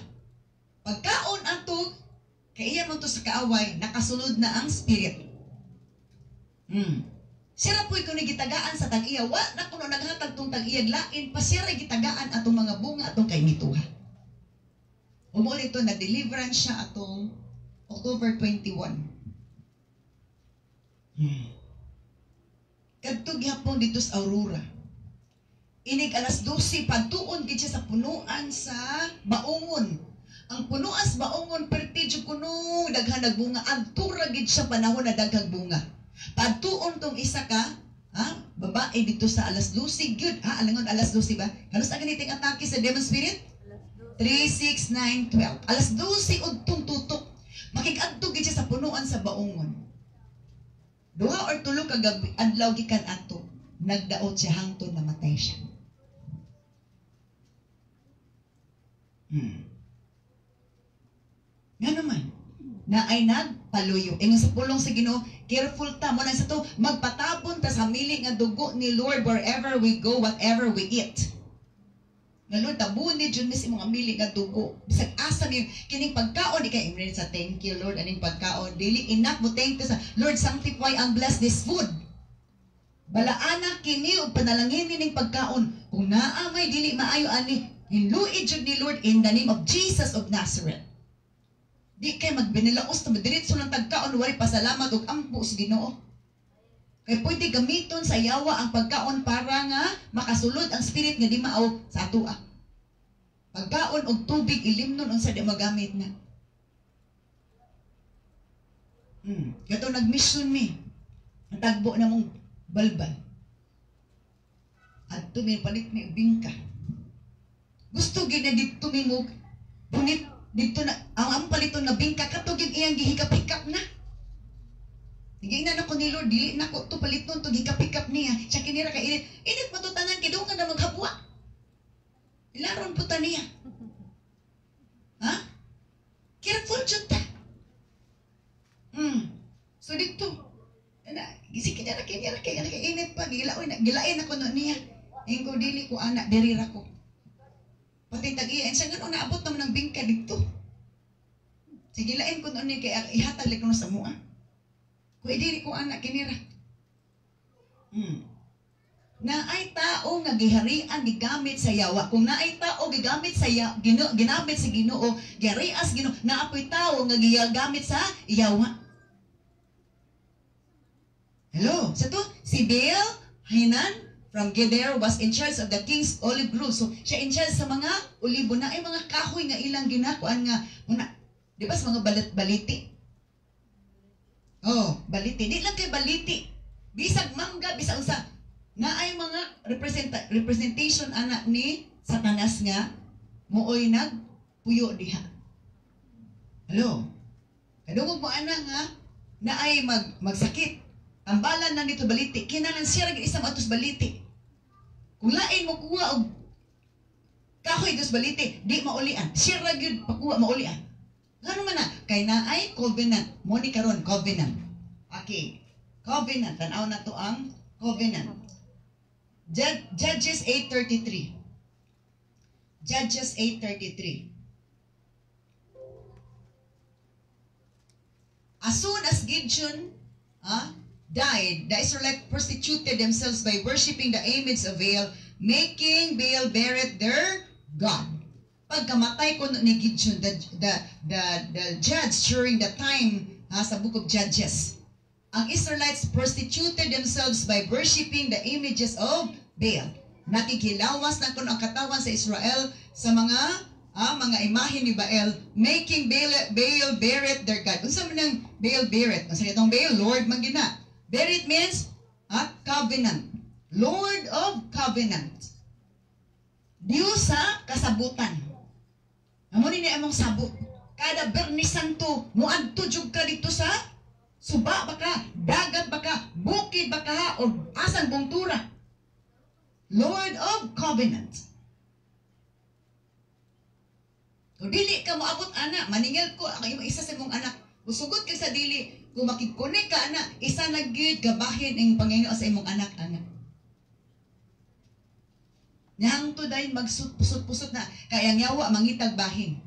Pagkaon ato kay iya mo to sa kaaway, nakasulod na ang spirit. Sira po'y kung gitagaan sa tag-iya, wa na kuno naghatag tong tag-iyag lain, pasira gitagaan atong mga bunga atong kay mituha. Umuli ito na deliverance siya atong October 21. Kadtog hapon dito sa Aurora. Inig alas 12, pagtuon gid siya sa punuan sa Baungon. Ang punuas baongon pertidyo kuno daghan nagbunga adtura gid siya panahon na daghang bunga. Pagtuon tong isa ka babae dito sa alas 12 gyud alangon alas 12 ba? Halos ang ganiting atake sa demon spirit? 3, 6, 9, 12. Alas 12 udtong tutok. Makikadto gid siya sa punuan sa baongon. Duha or tulo ka gabi adlaw gikan ato. Nagdaot siya hangtod namatay siya. Nga naman, na ay nagpaluyo. Ingon sa pulong sa Ginoo, careful ta mo na sa to, magpatapon ta sa mili nga dugo ni Lord wherever we go, whatever we eat. Nga Lord, tabuni dyan mis mga mili nga dugo. Bisag asa niyo, kining pagkaon, di kayo imrin sa thank you Lord, aning pagkaon. Dili enough mo thank you sa Lord, sanctify and bless this food. Balaana kini o panalangin ning pagkaon. Kung naamay dili maayo ani, hinluid jud ni Lord in the name of Jesus of Nazareth. Di kay magbinilaos na madiritso ng tagkaon wali pasalamat og ampo sa Ginoo. Kaya pwede gamiton sa yawa ang pagkaon para nga makasulod ang spirit nga di maaw sa atua. Pagkaon og tubig ilimnon unsa di magamit na. Gato nag-mission mi. Ang tagbo na mong balbal. At tumipalit mi bingka. Gusto gid na dito mi mo punit dito na ang paliton na bingka katog yung iyang gihikap-hikap na. Higay na ko ni Lord, dili na ko to paliton to gihikap-hikap niya. Siya kinira ka init. Init matutangan kidungan na maghapwa. Ilaron po ta niya. Ha? Careful jud ta. So dito, gisi kinira init pa gilain ako no niya. Ingo dili ko anak derira ko. Pati tag-iyan siya gano'n naabot naman ng bingka dito. Sige lain ko noon niya kaya ihatag ko sa mua. Kung dili ko anak kinira. Na ay tao nga giharian gigamit sa yawa. Kung naay tao gigamit sa ginamit sa Ginoo, giharias Ginoo, naapoy tao nga gigamit sa yawa. Hello, sa to si Baal Hanan from Geder was in charge of the king's olive grove. So siya in charge sa mga olibo na ay mga kahoy nga ilang ginakuan nga una. Di ba sa mga baliti? Oh, baliti. Di lang kay baliti. Bisag mangga, bisag usa. Na ay mga representation anak ni Satanas nga mooy nagpuyo diha. Hello. Kadungog mo anak nga na ay magsakit. Ang balan na nito baliti, kinanan siya rin isang atos baliti. Kung lain mo kuha og kahoy dos baliti, di maulian. Siya rin pakuha maulian. Ano man na? Kay na ay covenant. Mo ni karon covenant. Okay. Covenant. Tanaw na to ang covenant. Judges 8:33. Judges 8:33. As soon as Gideon died, the Israelites prostituted themselves by worshiping the image of Baal, making Baal Berith their god. Pagkamatay ko ni Gideon, the judge during the time sa book of Judges, ang Israelites prostituted themselves by worshiping the images of Baal. Nakikilawas na kun ang katawan sa Israel sa mga imahe ni Baal, making Baal Berith their god. Unsa man ang Baal Berith? Unsa itong Baal? Lord man gina. Berith means covenant. Lord of covenant. Diyos sa kasabutan. Amo ni among sabot. Kada Bernis Santo, muadto jud ka dito sa suba baka, dagat baka, bukid baka, o asang bungtura. Lord of covenant. Kung dili ka moabot anak, maningil ko ang isa sa imong anak. Usugot ka sa dili, kung makikonek ka anak, isa na gyud gabahin ang Panginoon sa imong anak. Nang to dahil magsupusot-pusot na, kaya nyawa mangitag bahin.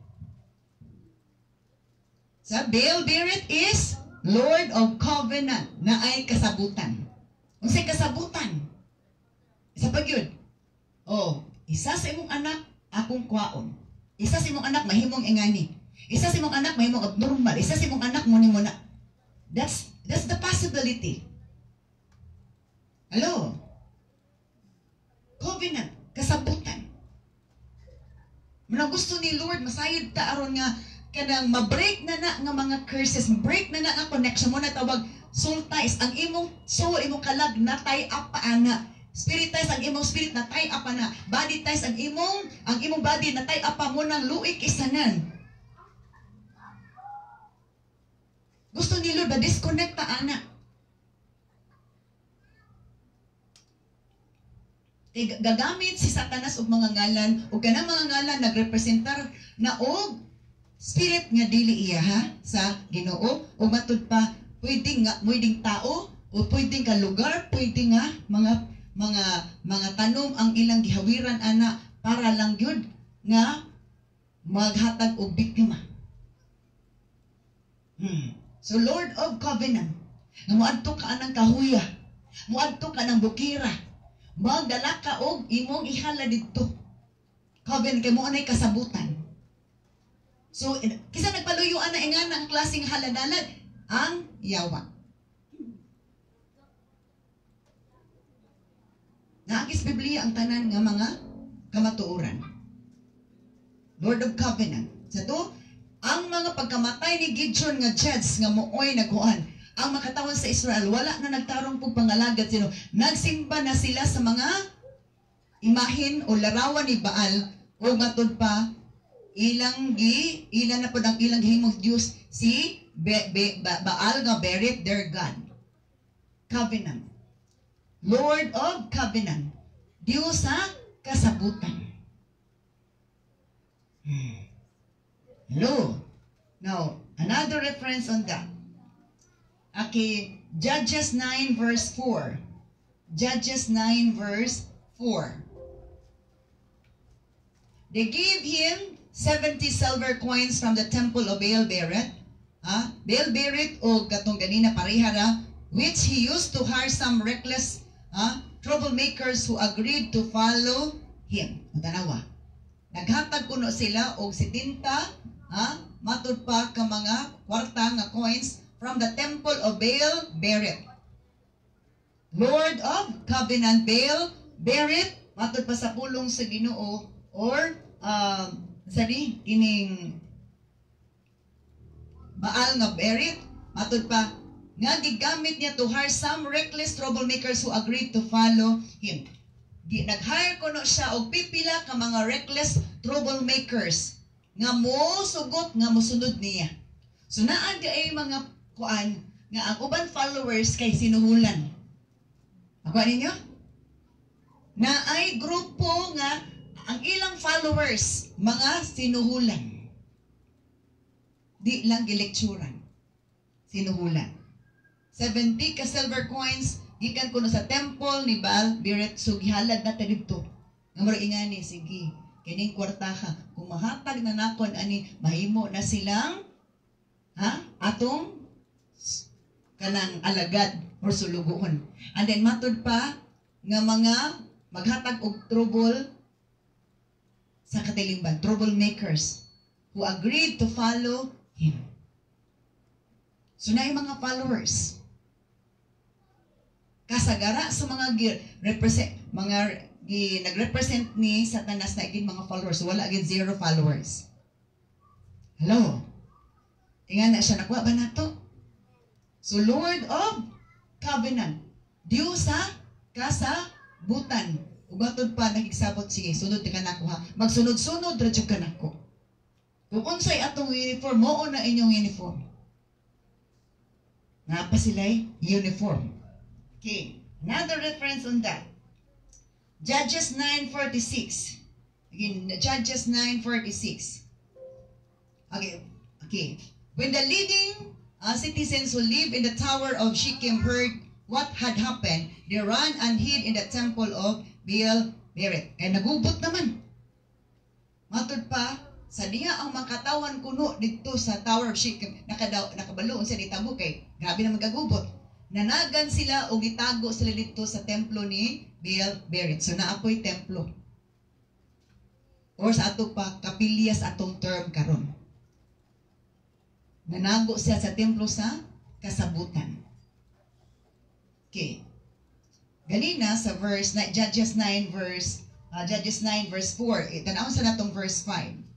Sa Baal Berith is Lord of Covenant na ay kasabutan. Kung sa'y kasabutan, isa pa yun. Isa sa imong anak, akong kwaon. Isa sa imong anak, mahimong ingani. Isa sa imong anak, mahimong abnormal. Isa sa imong anak, muna. That's the possibility. Hello? Covenant, kasabutan. Manang gusto ni Lord, masayod ta aron nga kanang ma-break na nga mga curses, break na nga connection mo na tawag soul ties. Ang imong soul, imong kalag na tie up pa ana. Spirit ties ang imong spirit na tie up na. Body ties ang imong body na tie up pa mo ng luik isanan. Gusto ni Lord ba disconnect ta ana? Gagamit si Satanas og mga ngalan o kanang mga ngalan nagrepresentar na og spirit nga dili iya sa Ginoo o matud pa pwedeng tao o pwedeng ka lugar, pwedeng nga mga tanom ang ilang gihawiran ana para lang gyud nga maghatag og biktima. So Lord of Covenant, nga moadto ka anang kahuya, moadto ka ng bukira, magdala ka og imong ihala didto. Covenant kay mo anay kasabutan. So kisa nagpaluyuan na ingana ang klaseng haladalad ang yawa. Naagis Biblia ang tanan nga mga kamatuoran. Lord of Covenant. Sa to, ang mga pagkamatay ni Gideon nga judge nga mooy nagkuan, ang makatawan sa Israel, wala na nagtarong po pangalagad sino. Nagsimba na sila sa mga imahin o larawan ni Baal o matod pa ilang na po ang ilang himong Diyos si Baal nga Berit, their God. Covenant. Lord of Covenant. Diyos sa kasabutan. Hello. Now, another reference on that. Okay, Judges 9 verse 4. Judges 9 verse 4. They gave him 70 silver coins from the temple of Baal-Berith. Baal-Berith o katong ganina parihara, which he used to hire some reckless troublemakers who agreed to follow him. Tanawa. Naghatag kuno sila og 70 matud pa ka mga kwarta nga coins from the temple of Baal-Berith. Lord of Covenant Baal-Berith, matud pa sa pulong sa Ginoo or sabi kining Baal nga Berith, matud pa nga gigamit niya to hire some reckless troublemakers who agreed to follow him. Nag-hire kuno siya og pipila ka mga reckless troublemakers nga mo sugot nga mosunod niya. So naa di ay mga kuan nga ang uban followers kay sinuhulan. Ako ninyo? Na ay grupo nga ang ilang followers mga sinuhulan. Di lang gilekturan. Sinuhulan. 70 ka silver coins gikan kuno sa temple ni Baal-Berith, so gihalad na ta didto. Nga mura ingani sige. Kining kwarta ka kung mahatag na nakon ani mahimo na silang atong kanang alagad or suluguhon. And then matud pa nga mga maghatag og trouble sa katilingban, troublemakers who agreed to follow him. So na yung mga followers. Kasagara sa mga nag-represent ni Satanas na igin mga followers. Wala agin 0 followers. Hello? Ingan na siya, nakuha ba na to? So, Lord of Covenant. Diyos sa kasabutan. Ugatod pa, nakiksabot, sige, sunod ka na ko ha. Magsunod-sunod, radyo ka na ko. Kung unsay atong uniform, mo na inyong uniform. Nga pa sila'y uniform. Okay, another reference on that. Judges 9:46. Again, Judges 9:46. Okay. When the leading citizens who live in the tower of Shechem heard what had happened, they ran and hid in the temple of Baal-Berith. Kaya nagubot naman. Matod pa, sa diha ang makatawan kuno dito sa tower of Shechem, nakabaloon sa ditabo kay grabe na magagubot. Nanagan sila o gitago sila dito sa templo ni Baal-Berith. So naapoy templo. Or sa ato pa, kapilyas atong term karon. Nanago siya sa templo sa kasabutan. Okay. Ganina sa verse Judges 9 verse 4. Tanaw sa natong verse 5.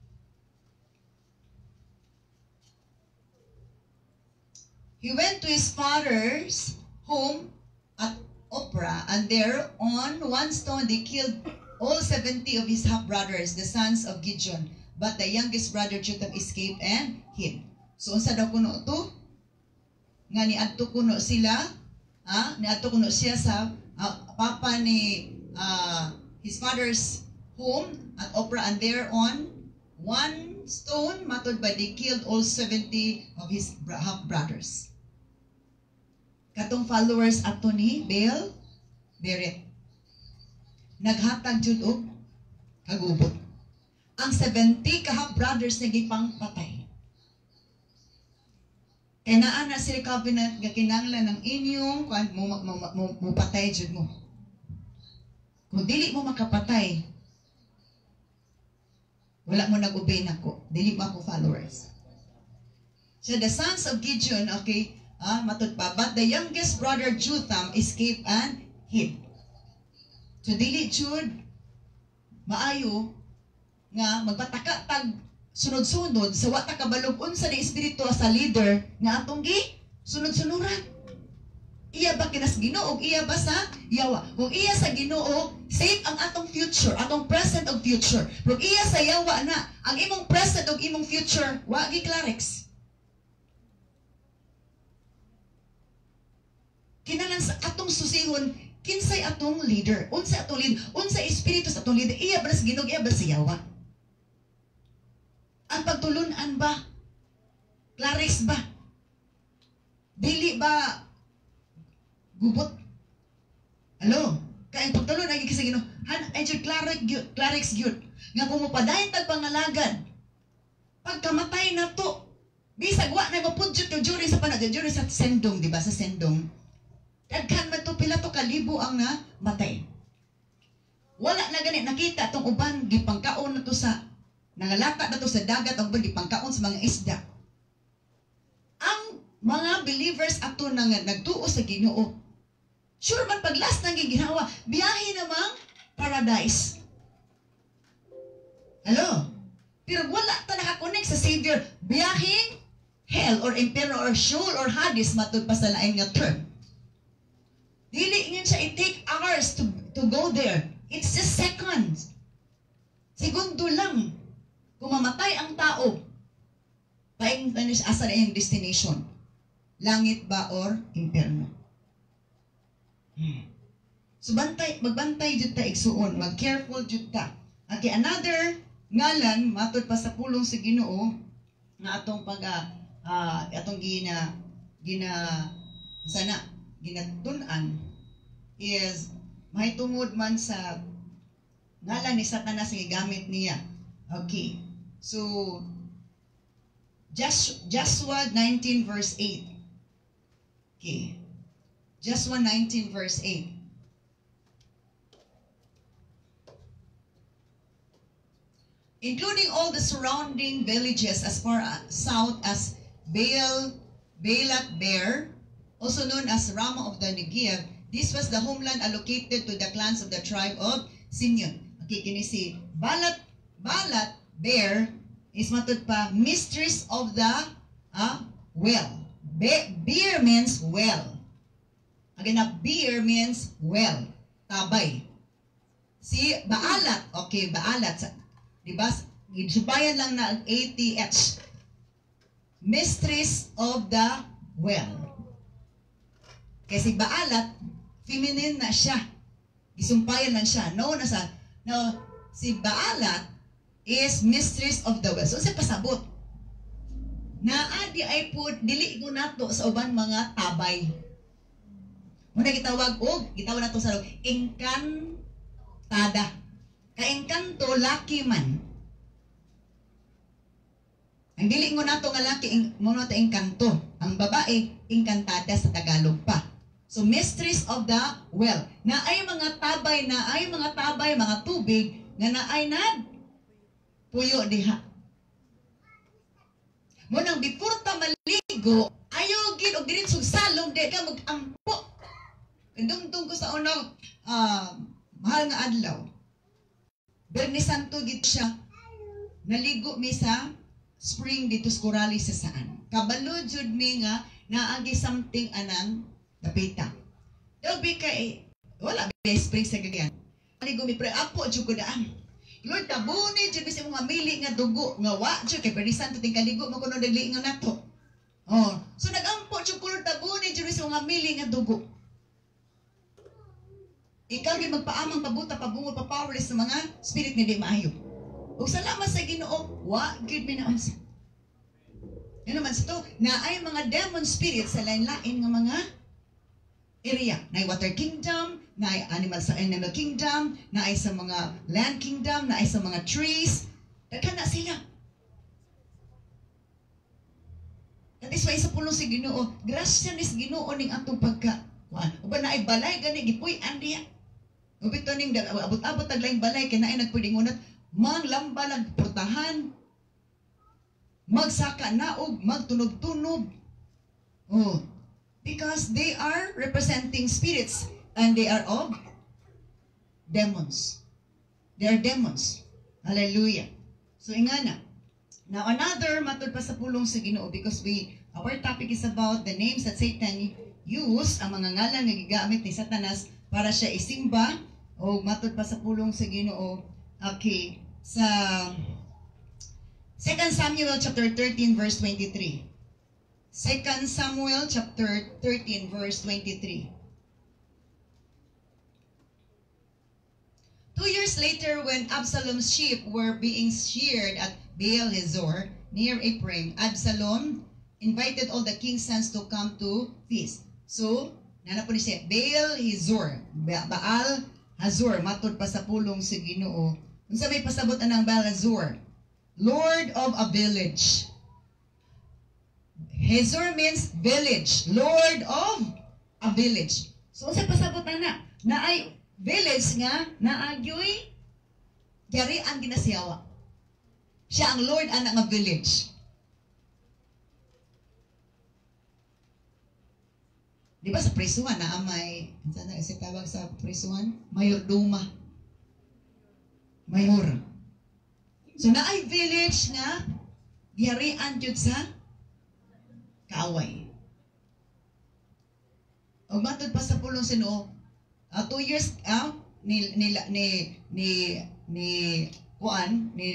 He went to his father's home at Ophrah, and there on one stone they killed all 70 of his half-brothers, the sons of Gideon. But the youngest brother Jotham escaped and hid. So unsa daw kuno to? Nga niadto kuno sila, niadto kuno siya sa papa ni his father's home at Ophrah, and there on one stone matod ba they killed all 70 of his half-brothers. Katong followers ato ni Baal-Berith. Naghatag jud og kagubot. Ang 70 ka half-brothers na gipangpatay. Kaya naa na sila covenant nga kinanglan ng inyong mo patay jud mo. Kung dili mo makapatay, wala mo nag-obey nako. Dili mo ako followers. So the sons of Gideon, okay, matud pa, but the youngest brother Jotham escaped and hid. So dili jud maayo nga magpataka tag sunod-sunod sa wa ta kabalog unsa ni espiritu sa leader nga atong gi sunod-sunuran. Iya ba kinas Ginoo og iya ba sa yawa? Kung iya sa Ginoo, safe ang atong future, atong present ug future. Kung iya sa yawa na, ang imong present ug imong future, wa gi clarex. Kinahanglan sa atong susihon, kinsay atong leader, unsay atong leader, unsay espiritu sa atong leader, iya ba sa Ginoo, iya ba sa yawa? Ang pagtulunan ba? Clarex ba? Dili ba gubot? Alo, kaya pagtulon ay kasi Ginoo, han ay jud clarex gyud nga kung mopadayon tag pangalagad pagkamatay na to bisag wa na mapudyot yung jury sa panag jury sa sendong, di ba, sa sendong daghan man to pila to kalibo ang na matay. Wala na gani nakita tong uban gipangkaon na to sa nangalata na to sa dagat, ang uban gipangkaon sa mga isda. Ang mga believers ato na nagtuo sa Ginoo, sure man pag last nang ginawa, biyahe namang paradise. Hello? Pero wala ta nakakonect sa Savior, biyaheng hell or impero or Sheol or Hades matod pa sa lain nga term. Dili ngin siya i-take hours to go there. It's just seconds. Segundo lang. Kung mamatay ang tao, paing asa na yung destination. Langit ba or impyerno? So magbantay jud ta igsuon, mag-careful jud ta. Okay, another ngalan matod pa sa pulong sa Ginoo nga atong atong ginatun-an is mahitungod man sa ngalan ni Satanas nga gamit niya. Okay. So Joshua 19 verse 8. Okay. Joshua 19 verse 8. Including all the surrounding villages as far south as Baalat Beer, also known as Ramah of the Negev, this was the homeland allocated to the clans of the tribe of Simeon. Okay, kini si Baalat Beer is matod pa mistress of the well. Beer means well. Again, beer means well. Tabay. Si Baalat, okay, Baalat, diba? Subayan lang na ATH. Mistress of the well. Kasi Baalat, feminine na siya. Isumpayan lang siya. No, si Baalat is mistress of the well. So, siya pasabot. Naadi ay po, dili ko nato sa uban mga tabay. Muna gitawag na to sa engkantada. Ka-engkanto, laki man. Ang dili ngo nato nga laki, mo nato engkanto. Ang babae, engkantada sa Tagalog pa. So, mistress of the well. Na ay mga tabay, mga tubig, nga na ay puyo diha. Munang before ta maligo, ayaw gid og diretsong salong, di ka mag-ampo. Dungtong ko sa unang mahal nga adlaw. Berni Santo gid siya. Naligo mi sa spring dito sa Corales sa saan. Kabalo jud mi nga naagi something anang dapita. Daw bi kay wala bi spring sa gagyan. Naligo mi pre apo jud ko daan. Lord tabuni jud mi sa mga mili nga dugo nga wa jud kay Berni Santo ting kaligo mo kuno dagli nga nato. Oh, so nagampo jud ko Lord tabuni jud mi sa mga mili nga dugo. Ikaw gid magpaamang pabuta pabungol pa powerless sa mga spirit nga di maayo. Ug salamat sa Ginoo, wa gid minaunsa. Yan naman sa to, na ay mga demon spirits sa lain-lain nga mga area. Na ay water kingdom, na ay animal kingdom, na ay sa mga land kingdom, na ay sa mga trees. Daghan na sila. That is why sa pulong si Ginoo, grasya ni Ginoo ning atong pagka-kuan. Uban na ay balay gani gipuy-an diya. Ubito ning abot-abot taglaing balay kay naay nagpwedeng unat manglamba nagportahan. Magsaka naog, magtunog-tunog. Oh, because they are representing spirits and they are of demons. They are demons. Hallelujah. So ingana. Now another matod pa sa pulong sa Ginoo because our topic is about the names that Satan use, ang mga ngalan nga gigamit ni Satanas para siya isimba o matod pa sa pulong sa Ginoo. Okay, sa 2 Samuel chapter 13 verse 23. 2 Samuel chapter 13 verse 23. 2 years later, when Absalom's sheep were being sheared at Baal-Hazor near Ephraim, Absalom invited all the king's sons to come to feast. So, nana po ni siya, Baal-Hazor, Baal-Hazor, matod pa sa pulong sa Ginoo. Unsa may pasabot anang Baal-Hazor? Lord of a village. Hazor means village. Lord of a village. So, unsa pasabot na ay village nga naagyoy yari ang ginasiyawa. Siya ang Lord ana nga village. Di ba sa prisuhan na may saan na tawag sa prisuhan? Mayordoma. Mayor. So naay village nga yarian jud sa kaaway. O matod pa sa pulong Sinoo 2 years ni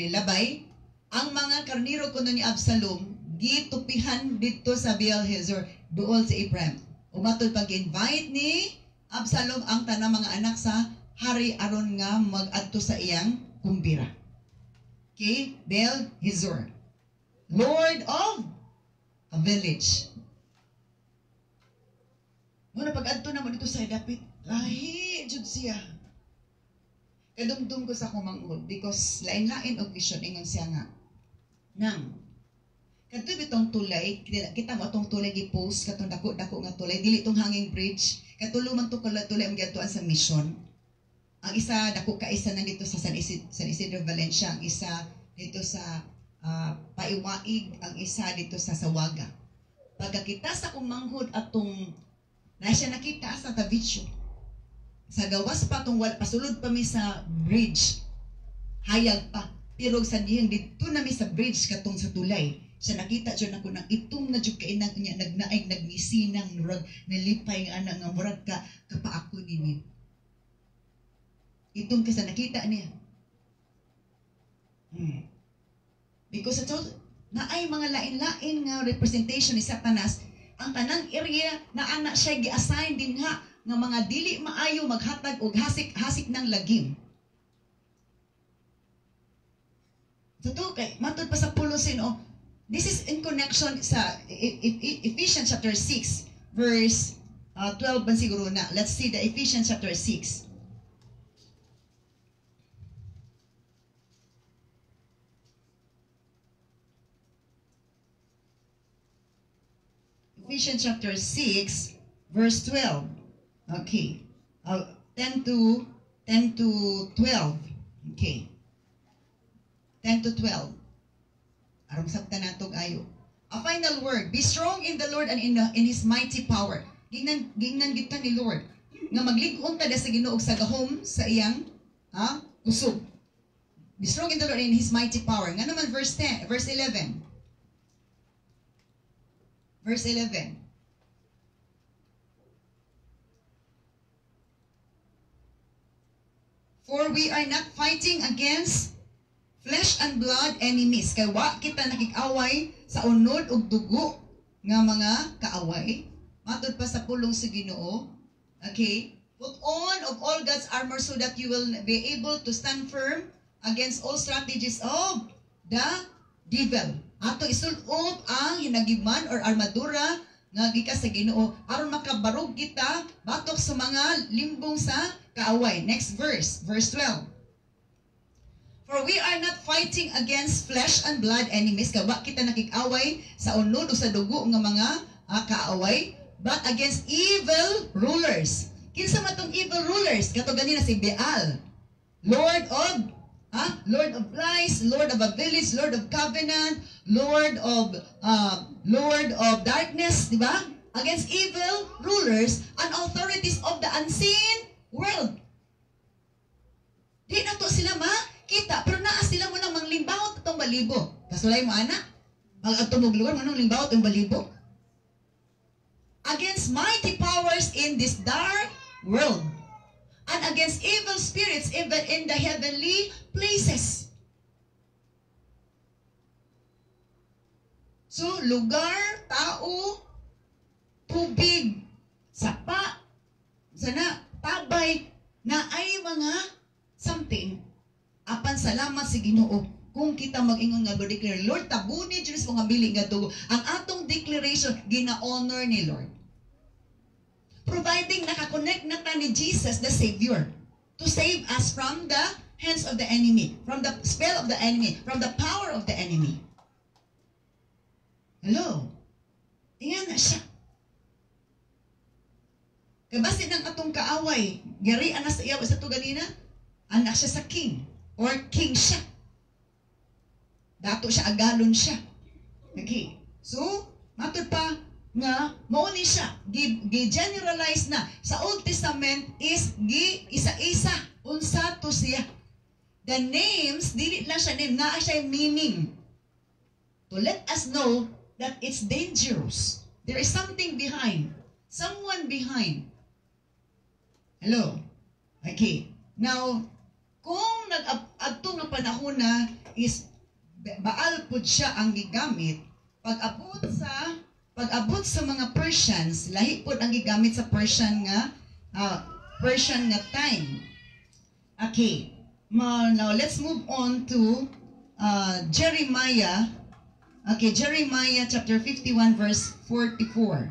Labay, ang mga karniro kuno ni Absalom gitupihan dito sa Baal-Hazor duol sa Ephraim. Umatod pag-invite ni Absalom ang tanang mga anak sa hari aron nga mag-adto sa iyang kumbira. Okay, Baal-Hazor, Lord of a village. Muna pag-adto na mo dito sa dapit, lahi jud siya. Kadumdum ko sa kumangod because lain-lain og vision ingon siya nga. Nang kadto bitong tulay, kita mo tong tulay gi-post katong dako-dako nga tulay, dili tong hanging bridge. Katulo man to tulay ang giadtoan sa mission. Ang isa dako ka isa nandito sa San Isidro Valencia, ang isa dito sa Paiwaig, ang isa dito sa Sawaga. Pagkakita sa kumanghod atong na siya nakita sa Tavicio. Sa gawas pa itong pasulod pa mi sa bridge. Hayag pa. Pero sa diyan dito na mi sa bridge katong sa tulay. Siya nakita dyan ako ng itong na dyan kainang niya nagnaay nagmisinang murag nalipay nga nga murag ka kapaako ninyo. Itong kasi nakita niya. Because ito na ay mga lain-lain nga representation ni Satanas. Ang tanang area na anak siya gi-assign din nga ng mga dili maayo maghatag og hasik ng lagim. Totoo kay matod pa sa pulo Sinoo. This is in connection sa Ephesians chapter 6 verse 12 ban siguro na. Let's see the Ephesians chapter 6. Ephesians chapter 6, verse 12. Okay. 10 to 12. Okay. 10 to 12. Arong sabta natog ayo. A final word. Be strong in the Lord and in His mighty power. Gingnan kita ni Lord. Nga maglig-on ta sa Ginoo sa gahom sa iyang kusog. Be strong in the Lord and in His mighty power. Nga naman verse 10, verse 11. Verse 11. For we are not fighting against flesh and blood enemies. Kaya wa kita nakikaway sa unod ug dugo nga mga kaaway. Matod pa sa pulong sa Ginoo. Okay? Put on of all God's armor so that you will be able to stand firm against all strategies of the devil. Ato isulod ang hinagiman or armadura nga gikas sa Ginoo aron makabarog kita batok sa mga limbong sa kaaway. Next verse, verse 12. For we are not fighting against flesh and blood enemies, kawa kita nakikaway sa unod o sa dugo nga mga kaaway, but against evil rulers. Kinsa man tong evil rulers? Kato ganina si Baal, Lord of lies, Lord of a village, Lord of covenant, Lord of darkness, di ba? Against evil rulers and authorities of the unseen world. Di na to sila makita, pero naa sila mo nang manglimbawot itong balibo. Kasulay mo, anak? Mag-agtumog lugar, manong limbawot itong balibo. Against mighty powers in this dark world, and against evil spirits even in the heavenly places. So, lugar, tao, tubig, sapa, sana, tabay, na ay mga something, apan salamat si Ginoo. Kung kita mag-ingon nga declare, Lord, tabuni Diyos mga biling nga tugo. Ang atong declaration, gina-honor ni Lord. Providing nakakonect na ta ni Jesus, the Savior, to save us from the hands of the enemy, from the spell of the enemy, from the power of the enemy. Hello? Ingan na siya. Kabasi ng atong kaaway, gari anak sa iyaw sa ito ganina, anak siya sa king, or king siya. Dato siya, agalon siya. Okay. So, matod pa nga, mauni siya, gi-generalize na. Sa Old Testament is isa-isa, unsa to siya. The names, dili lang siya name, naa siya meaning. To let us know that it's dangerous. There is something behind. Someone behind. Hello? Okay. Now, kung nag-adto nga panahon na is Baal pud siya ang gigamit, pag-abot sa mga Persians, lahi pud ang gigamit sa Persian nga time. Okay. Now, let's move on to Jeremiah. Okay, Jeremiah chapter 51 verse 44.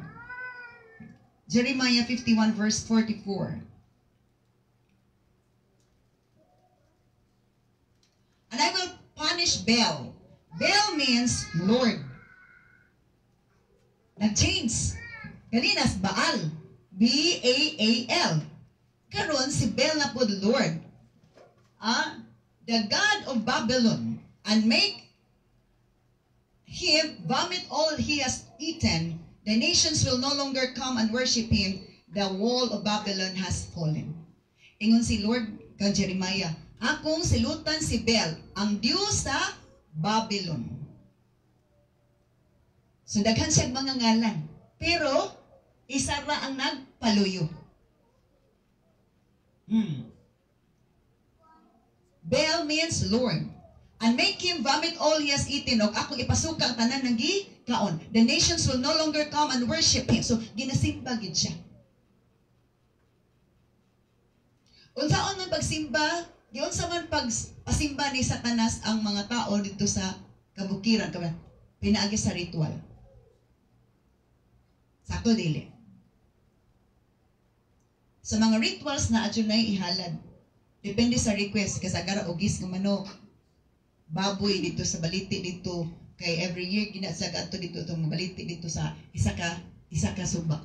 Jeremiah 51 verse 44. And I will punish Baal. Baal means Lord. Nag-change. Kaninas Baal. B-A-A-L. Karon si Baal na po Lord. The God of Babylon. And make him vomit all he has eaten. The nations will no longer come and worship him. The wall of Babylon has fallen. Ingon si Lord kang Jeremiah, akong silutan si Baal, ang Diyos sa Babylon. So daghan siya mga ngalan. Pero, isa ra ang nagpaluyo. Baal means Lord. And make him vomit all he has eaten. O akong ipasuka ang tanan ng gikaon. The nations will no longer come and worship him. So, ginasimba gid siya. Unsaon man pagsimba, unsa man pagpasimba ni Satanas ang mga tao dito sa kabukiran, pinaagi sa ritual. Sakto dili. Sa mga rituals na adunay ihalad. Depende sa request. Kasagara ogis ng manok. Baboy dito sa baliti dito. Kay every year ginasag ato dito itong baliti dito sa isa ka suba.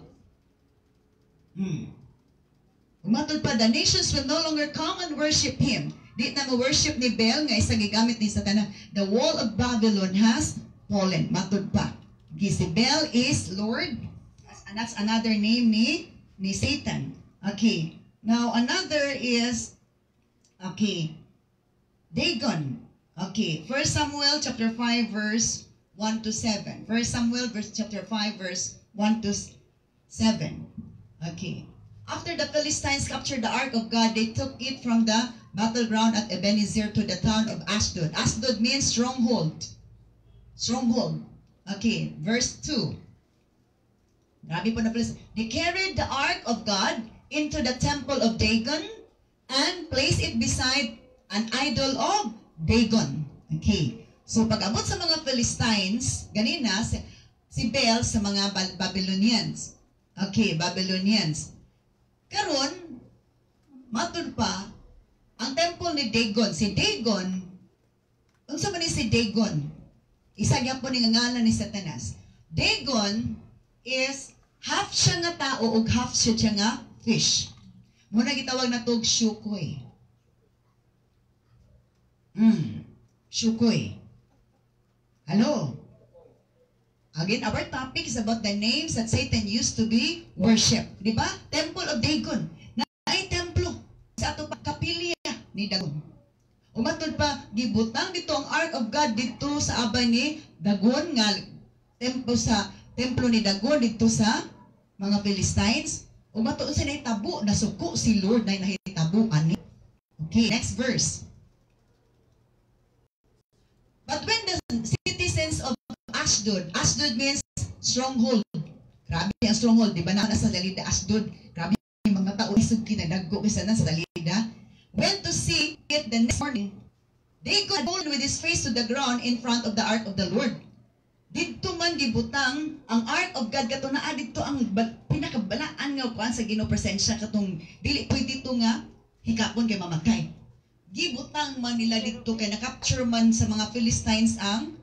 Umatod pa, the nations will no longer come and worship him. Di na worship ni Baal nga isa gigamit ni Satanas. The wall of Babylon has fallen. Matod pa. Si Baal is Lord. And that's another name ni Satan. Okay. Now another is Dagon. Okay. 1 Samuel chapter 5 verse 1 to 7. 1 Samuel chapter 5 verse 1 to 7. Okay. After the Philistines captured the ark of God, they took it from the battleground at Ebenezer to the town of Ashdod. Ashdod means stronghold. Stronghold. Okay, verse 2. Grabe po na Philistines. They carried the ark of God into the temple of Dagon and placed it beside an idol of Dagon. Okay. So pag-abot sa mga Philistines, ganina si Baal sa mga Babylonians. Okay, Babylonians. Karon, matod pa, ang temple ni Dagon. Si Dagon, unsa man ni si Dagon? Isa gyud po ni ngalan ni Satanas. Dagon is half siya nga tao ug half siya nga fish. Muna gitawag na tog shukoy. Shukoy. Hello? Again, our topic is about the names that Satan used to be worshipped. Di ba? Temple of Dagon. Na ay templo. Sa ato kapilya ni Dagon. Umatod pa, gibutang dito ang Ark of God dito sa abay ni Dagon nga templo ni Dagon dito sa mga Philistines. Umatod sa nahitabo, nasuko si Lord na nahitabo ani. Okay, next verse. But when the citizens of Ashdod means stronghold. Grabe ang stronghold, di ba na sa Dalida Ashdod? Grabe yung mga tao isog kinadaggo kasi na sa Dalida. Went to see it the next morning. They got fallen with his face to the ground in front of the ark of the Lord. Dito man gibutang ang ark of God kato naa dito ang pinakabalaan nga kuan sa Ginoo presensya katong dili pwede dito nga hikapon kay mamatay. Gibutang man nila dito kay na-capture man sa mga Philistines ang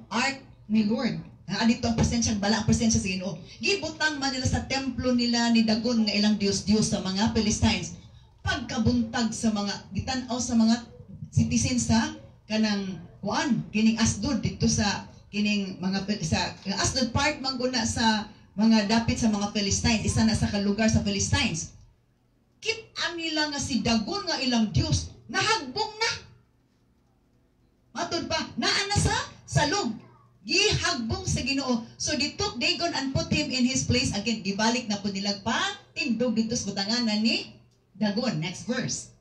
ark ni Lord. Dito ang presensya, bala ang presensya sa Ginoo. Gibutang man nila sa templo nila ni Dagon nga ilang Dios sa mga Philistines. Pagkabuntag sa mga gitanaw sa mga citizens sa kanang kuan kining Asdod dito sa kining mga sa Asdod part man guna sa mga dapit sa mga Philistines, isa na sa kalugar sa Philistines. Kit-an nila nga si Dagon nga ilang Dios nahagbong na. Matod pa naa na sa salog. Gihagbong sa Ginoo. So they took Dagon and put him in his place again. Gibalik na po nila pa tindog dito sa butanganan ni Dagon. Next verse.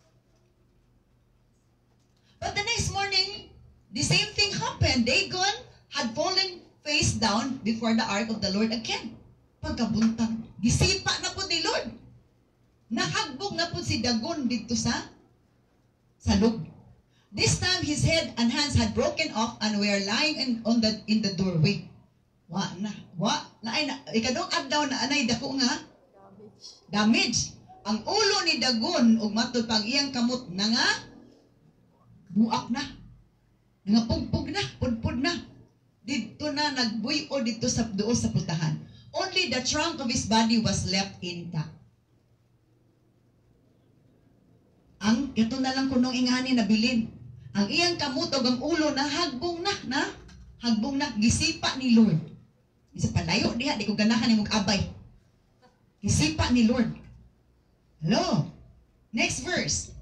But the next morning, the same thing happened. Dagon had fallen face down before the ark of the Lord again. Pagkabuntag, gisipa na po ni Lord. Nahagbong na po si Dagon dito sa salog. This time his head and hands had broken off and were lying in the doorway. Ikadong adlaw na anay dako nga damage. Ang ulo ni Dagon ug matod pang iyang kamot na nga buak na. Nga pugpug na, pudpud na. Dito na nagbuyo dito sa doon sa putahan. Only the trunk of his body was left intact. Ang ito na lang kunong ingani na bilin. Ang iyang kamot ug ang ulo na hagbong na gisipa ni Lord. Isa palayo diha di ko ganahan imong abay. Gisipa ni Lord. Hello. Next verse.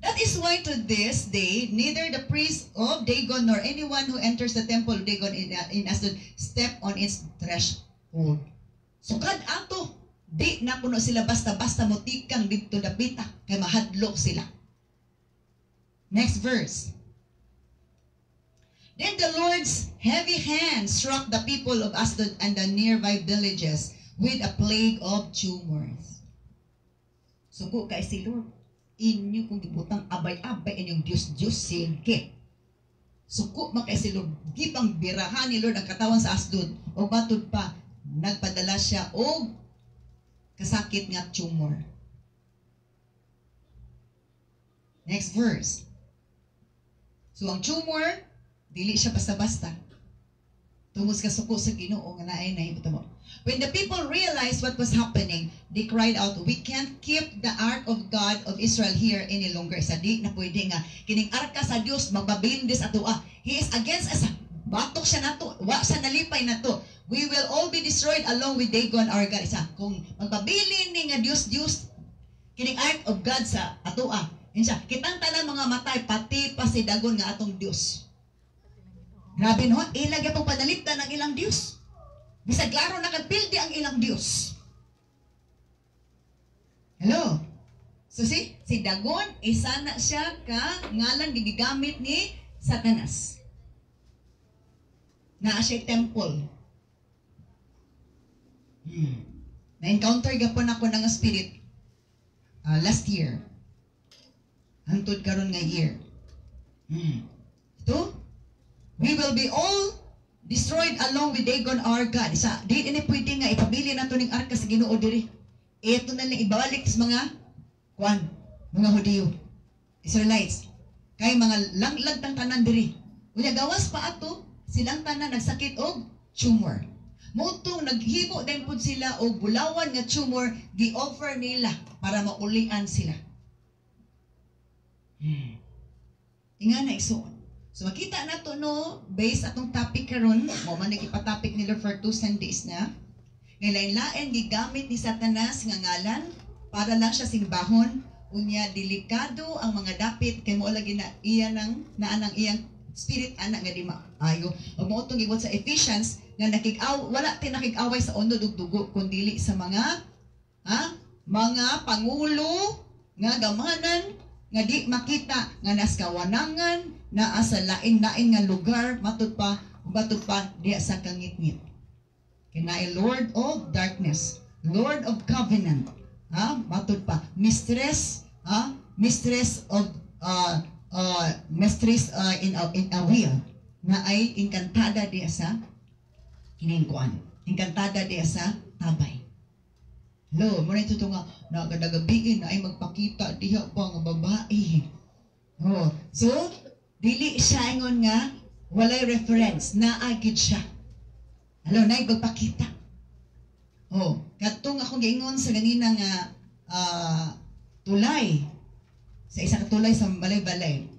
That is why to this day, neither the priest of Dagon nor anyone who enters the temple of Dagon in Asdod step on its threshold. So kad ato, di na kuno sila basta-basta motikang dito dapita kay mahadlok sila. Next verse. Then the Lord's heavy hand struck the people of Asdod and the nearby villages with a plague of tumors. Suko kay si Lord. Inyo kung gibutang abay-abay inyong Diyos sige. Suko makay si Lord. Gipang birahan ni Lord ang katawan sa Asdod. O batod pa, nagpadala siya o kasakit nga tumor. Next verse. So ang tumor, dili siya basta-basta. Tungos ka suko sa Ginoo nga naay nahibutang mo. When the people realized what was happening, they cried out, "We can't keep the ark of God of Israel here any longer." Sa di na pwede nga kining arka sa Dios magbabilindis ato. He is against us. Batok siya nato, wa sa nalipay nato. We will all be destroyed along with Dagon our God. Isa kung magbabilin ni nga Dios kining ark of God sa ato. Insya, kitang tanan mga matay pati pa si Dagon nga atong Dios. Grabe no, ilag itong panaliptan ng ilang Diyos. Bisag klaro nakapildi ang ilang Diyos. Hello? So si Dagon, isa na siya ka ngalan gigamit ni Satanas. Naa siya temple. Na-encounter gapon ako ng spirit last year. Hantod karon nga year. Ito? We will be all destroyed along with Dagon our God. Isa, di ini pwede nga ipabili nato ning arka sa Ginoo diri. Ito na lang ibalik sa mga Hudiyo, Israelites. Kay mga langlag tang tanan diri. Unya gawas pa ato silang tanan nagsakit og tumor. Mutong naghibo din pud sila og bulawan nga tumor gi-offer nila para maulian sila. Ingana igsuon. So makita na to no, based atong topic karon, mo man nagipatopic nila for 2 Sundays na. Ngayon lain gigamit ni Satanas nga ngalan para lang siya simbahon. Unya delikado ang mga dapit kay mo lagi na iya nang naanang iyang spirit anak nga di maayo. O mo tong giwat sa Ephesians nga wala tinakig-away sa unod ug dugo kundi sa mga mga pangulo nga gamanan nga di makita nga nas kawanangan naa sa lain-lain nga lugar matud pa diya sa kangit-ngit. Kinaay Lord of Darkness, Lord of Covenant, matud pa mistress of mistress in a will na ay inkantada diya sa kiningkuan, inkantada diya sa tabay. Lo, mo na ito nga nagadagabiin na ay magpakita diha ba nga babae. So dili siya ingon nga walay reference na agid siya. Na magpakita. Katong akong giingon sa ganina nga tulay sa isa ka tulay sa balay-balay.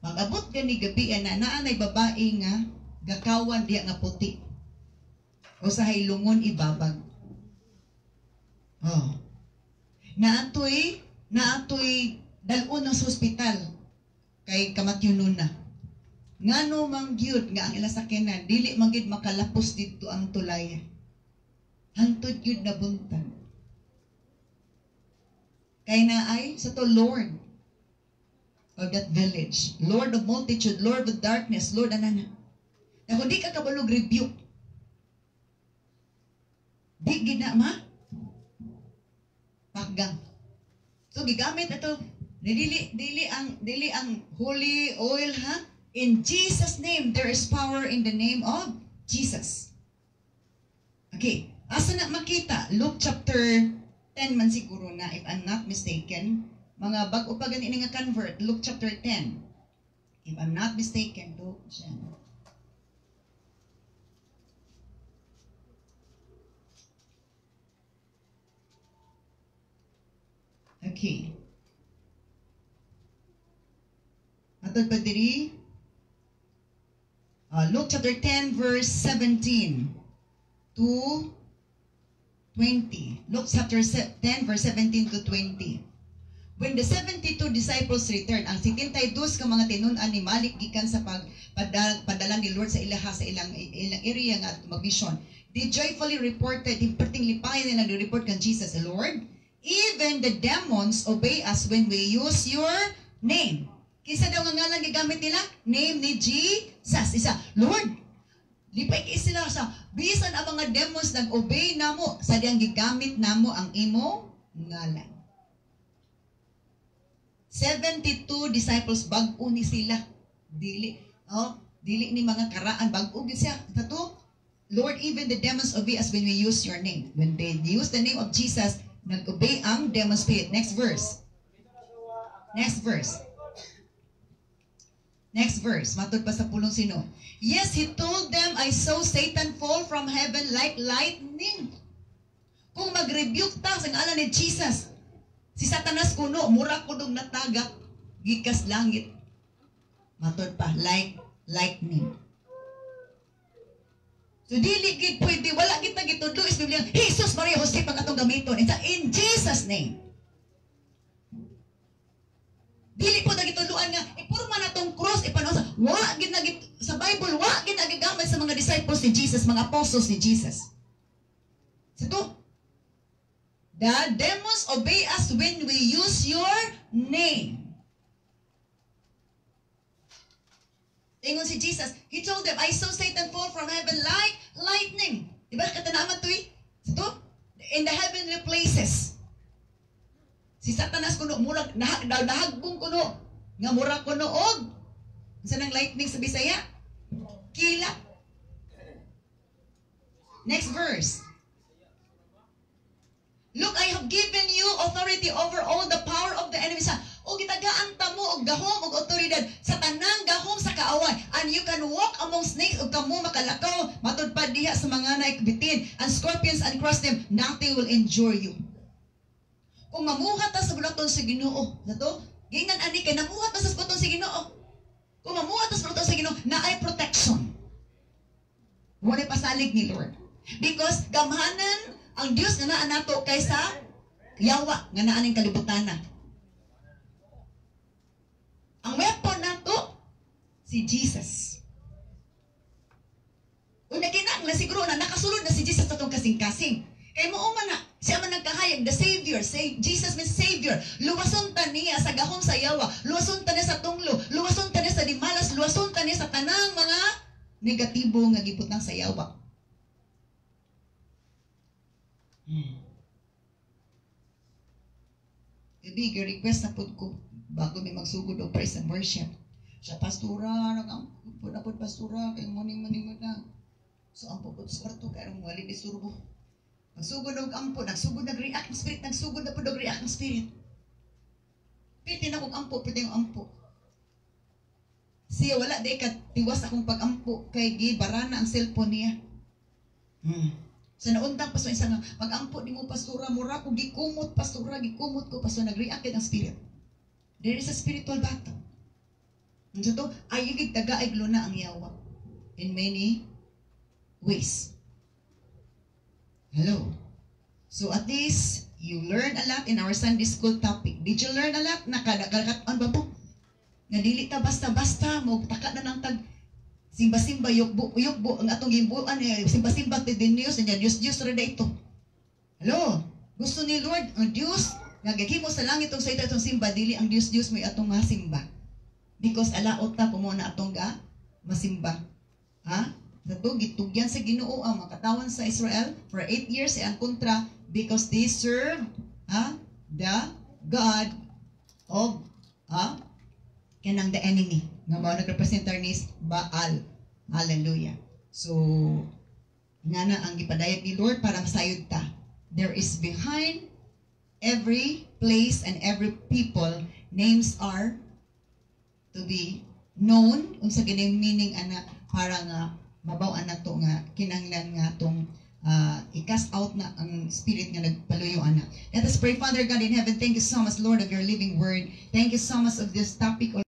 Mag-abot gani gabi na naanay babae nga gakawan diya nga puti. O sa haylungon ibabag. Naatoy dalon ng hospital kay kamatyunon na. Ngano mang gyud nga ang ila sakyanan dili man gyud makalapos didto ang tulay. Hangtod gyud na buntag. Kay naay sa to Lord of that village, Lord of multitude, Lord of darkness, Lord anana. Na kung di ka kabalog rebuke, di gina pakgang. So gigamit ito dili ang holy oil in Jesus name. There is power in the name of Jesus. Okay, asa na makita? Luke chapter 10 man siguro na if I'm not mistaken. Mga bag-o pa gani nga convert, Luke chapter 10. If I'm not mistaken, Luke siya. Okay. Atod pa diri Luke chapter 10 verse 17 to 20. Luke chapter 10 verse 17 to 20. When the 72 disciples returned, ang 72 ka mga tinun-an ni Malik gikan sa padala ni Lord sa ilaha sa ilang area nga mag-mission. They joyfully reported, perting lipay nila nag-report kan Jesus, Lord, even the demons obey us when we use your name. Kisa daw nga ngalan gigamit nila? Name ni Jesus. Isa, Lord, lipay kay sila sa bisan ang mga demons nag-obey namo sa diyang gigamit namo ang imo ngalan. 72 disciples bag-o ni sila. Dili ni mga karaan bag-o gid siya. Tato, Lord, even the demons obey us when we use your name. When they use the name of Jesus, nag-obey ang demon spirit. Next verse. Matod pa sa pulong sino. Yes, he told them, I saw Satan fall from heaven like lightning. Kung mag-rebuke ta sa ngalan ni Jesus, si Satanas kuno, mura kunong natagak, gikas langit. Matod pa, like lightning. So, dili gid pwede, wala kita gitudo is Biblia, Jesus Maria Jose pang atong gamiton. In Jesus' name. Dili po na gituduan nga, ipurma na tong cross, ipanosa, sa Bible, wa gid nagigamit sa mga disciples ni Jesus, mga apostles ni Jesus. Ito, the demons obey us when we use your name. Ingon si Jesus, he told them, I saw Satan fall from heaven like lightning. Diba katanaman to eh? Ito, in the heavenly places. Si Satanas kuno, murag, nahagbong kuno, nga murag kuno og, saan ang lightning sa Bisaya? Kila. Next verse. Look, I have given you authority over all the power of the enemy. O gitagaan ta mo og gahom og otoridad sa tanang gahom sa kaaway. And you can walk among snakes og kamo makalakaw matud pa diha sa mga naikbitin. And scorpions and cross them, nothing will injure you. Kung mamuhat ta sa bulaton sa Ginoo, nato, gingan ani kay namuhat ta sa bulaton sa Ginoo. Kung mamuhat ta sa bulaton sa Ginoo, naay protection. Wala pasalig ni Lord. Because gamhanan ang Dios nga naa nato kaysa yawa nga naa ning kalibutan na. Ang weapon nato si Jesus. Una kinang na siguro na nakasulod na si Jesus sa itong kasing-kasing. Kay mo man na, siya man nagkahayag, the Savior, Jesus means Savior. Luwason ta niya sa gahom sa yawa, luwason ta niya sa tunglo, luwason ta niya sa dimalas, luwason ta niya sa tanang mga negatibo nga gibutang sa yawa. Big request na pud ko bago may magsugod og praise and worship. Sa pastora, nag-ampun na pud pastora, kay morning na. So ang pupod sa kwarto, kaya nung wali disturbo. Nagsugod og ampo, nagsugod nag-react ng spirit, nagsugod na po nag-react ng spirit. Piti na kong ampo, piti yung ampo. Siya wala day ka tiwas akong pag-ampo, kay gibarana ang cellphone niya. Sa nauntang pasto, isa nga, pag-ampo di mo pastora, mura ko gikumot pastora, gikumot ko pastora, nag-react ng spirit. There is a spiritual battle. So to, ayigig taga-iglo na ang yawa in many ways. Hello. So at least you learn a lot in our Sunday school topic. Did you learn a lot? Nakadagat-an ba po? Nga dili ta basta-basta mo taka na ng tag simba-simba yukbo ang atong gimbuan simba-simba ti Dios nya Dios ra ito. Hello. Gusto ni Lord ang Dios nga gihimo sa langit ug sa itong simba dili ang Dios may atong masimba. Because alaot ta kumo na atong ga masimba. Ha? Nato gitugyan sa Ginoo ang makatawan sa Israel for 8 years ang kontra because they serve the God of kanang the enemy nga mao nagrepresentar ni Baal. Hallelujah. So ngana ang gipadayag ni Lord para masayod ta. There is behind every place and every people names are to be known unsa gid meaning ana para nga mabaw-an na to nga kinahanglan nga tong i-cast out na ang spirit nga nagpaluyo ana. Let us pray. Father God in heaven, thank you so much Lord of your living word. Thank you so much of this topic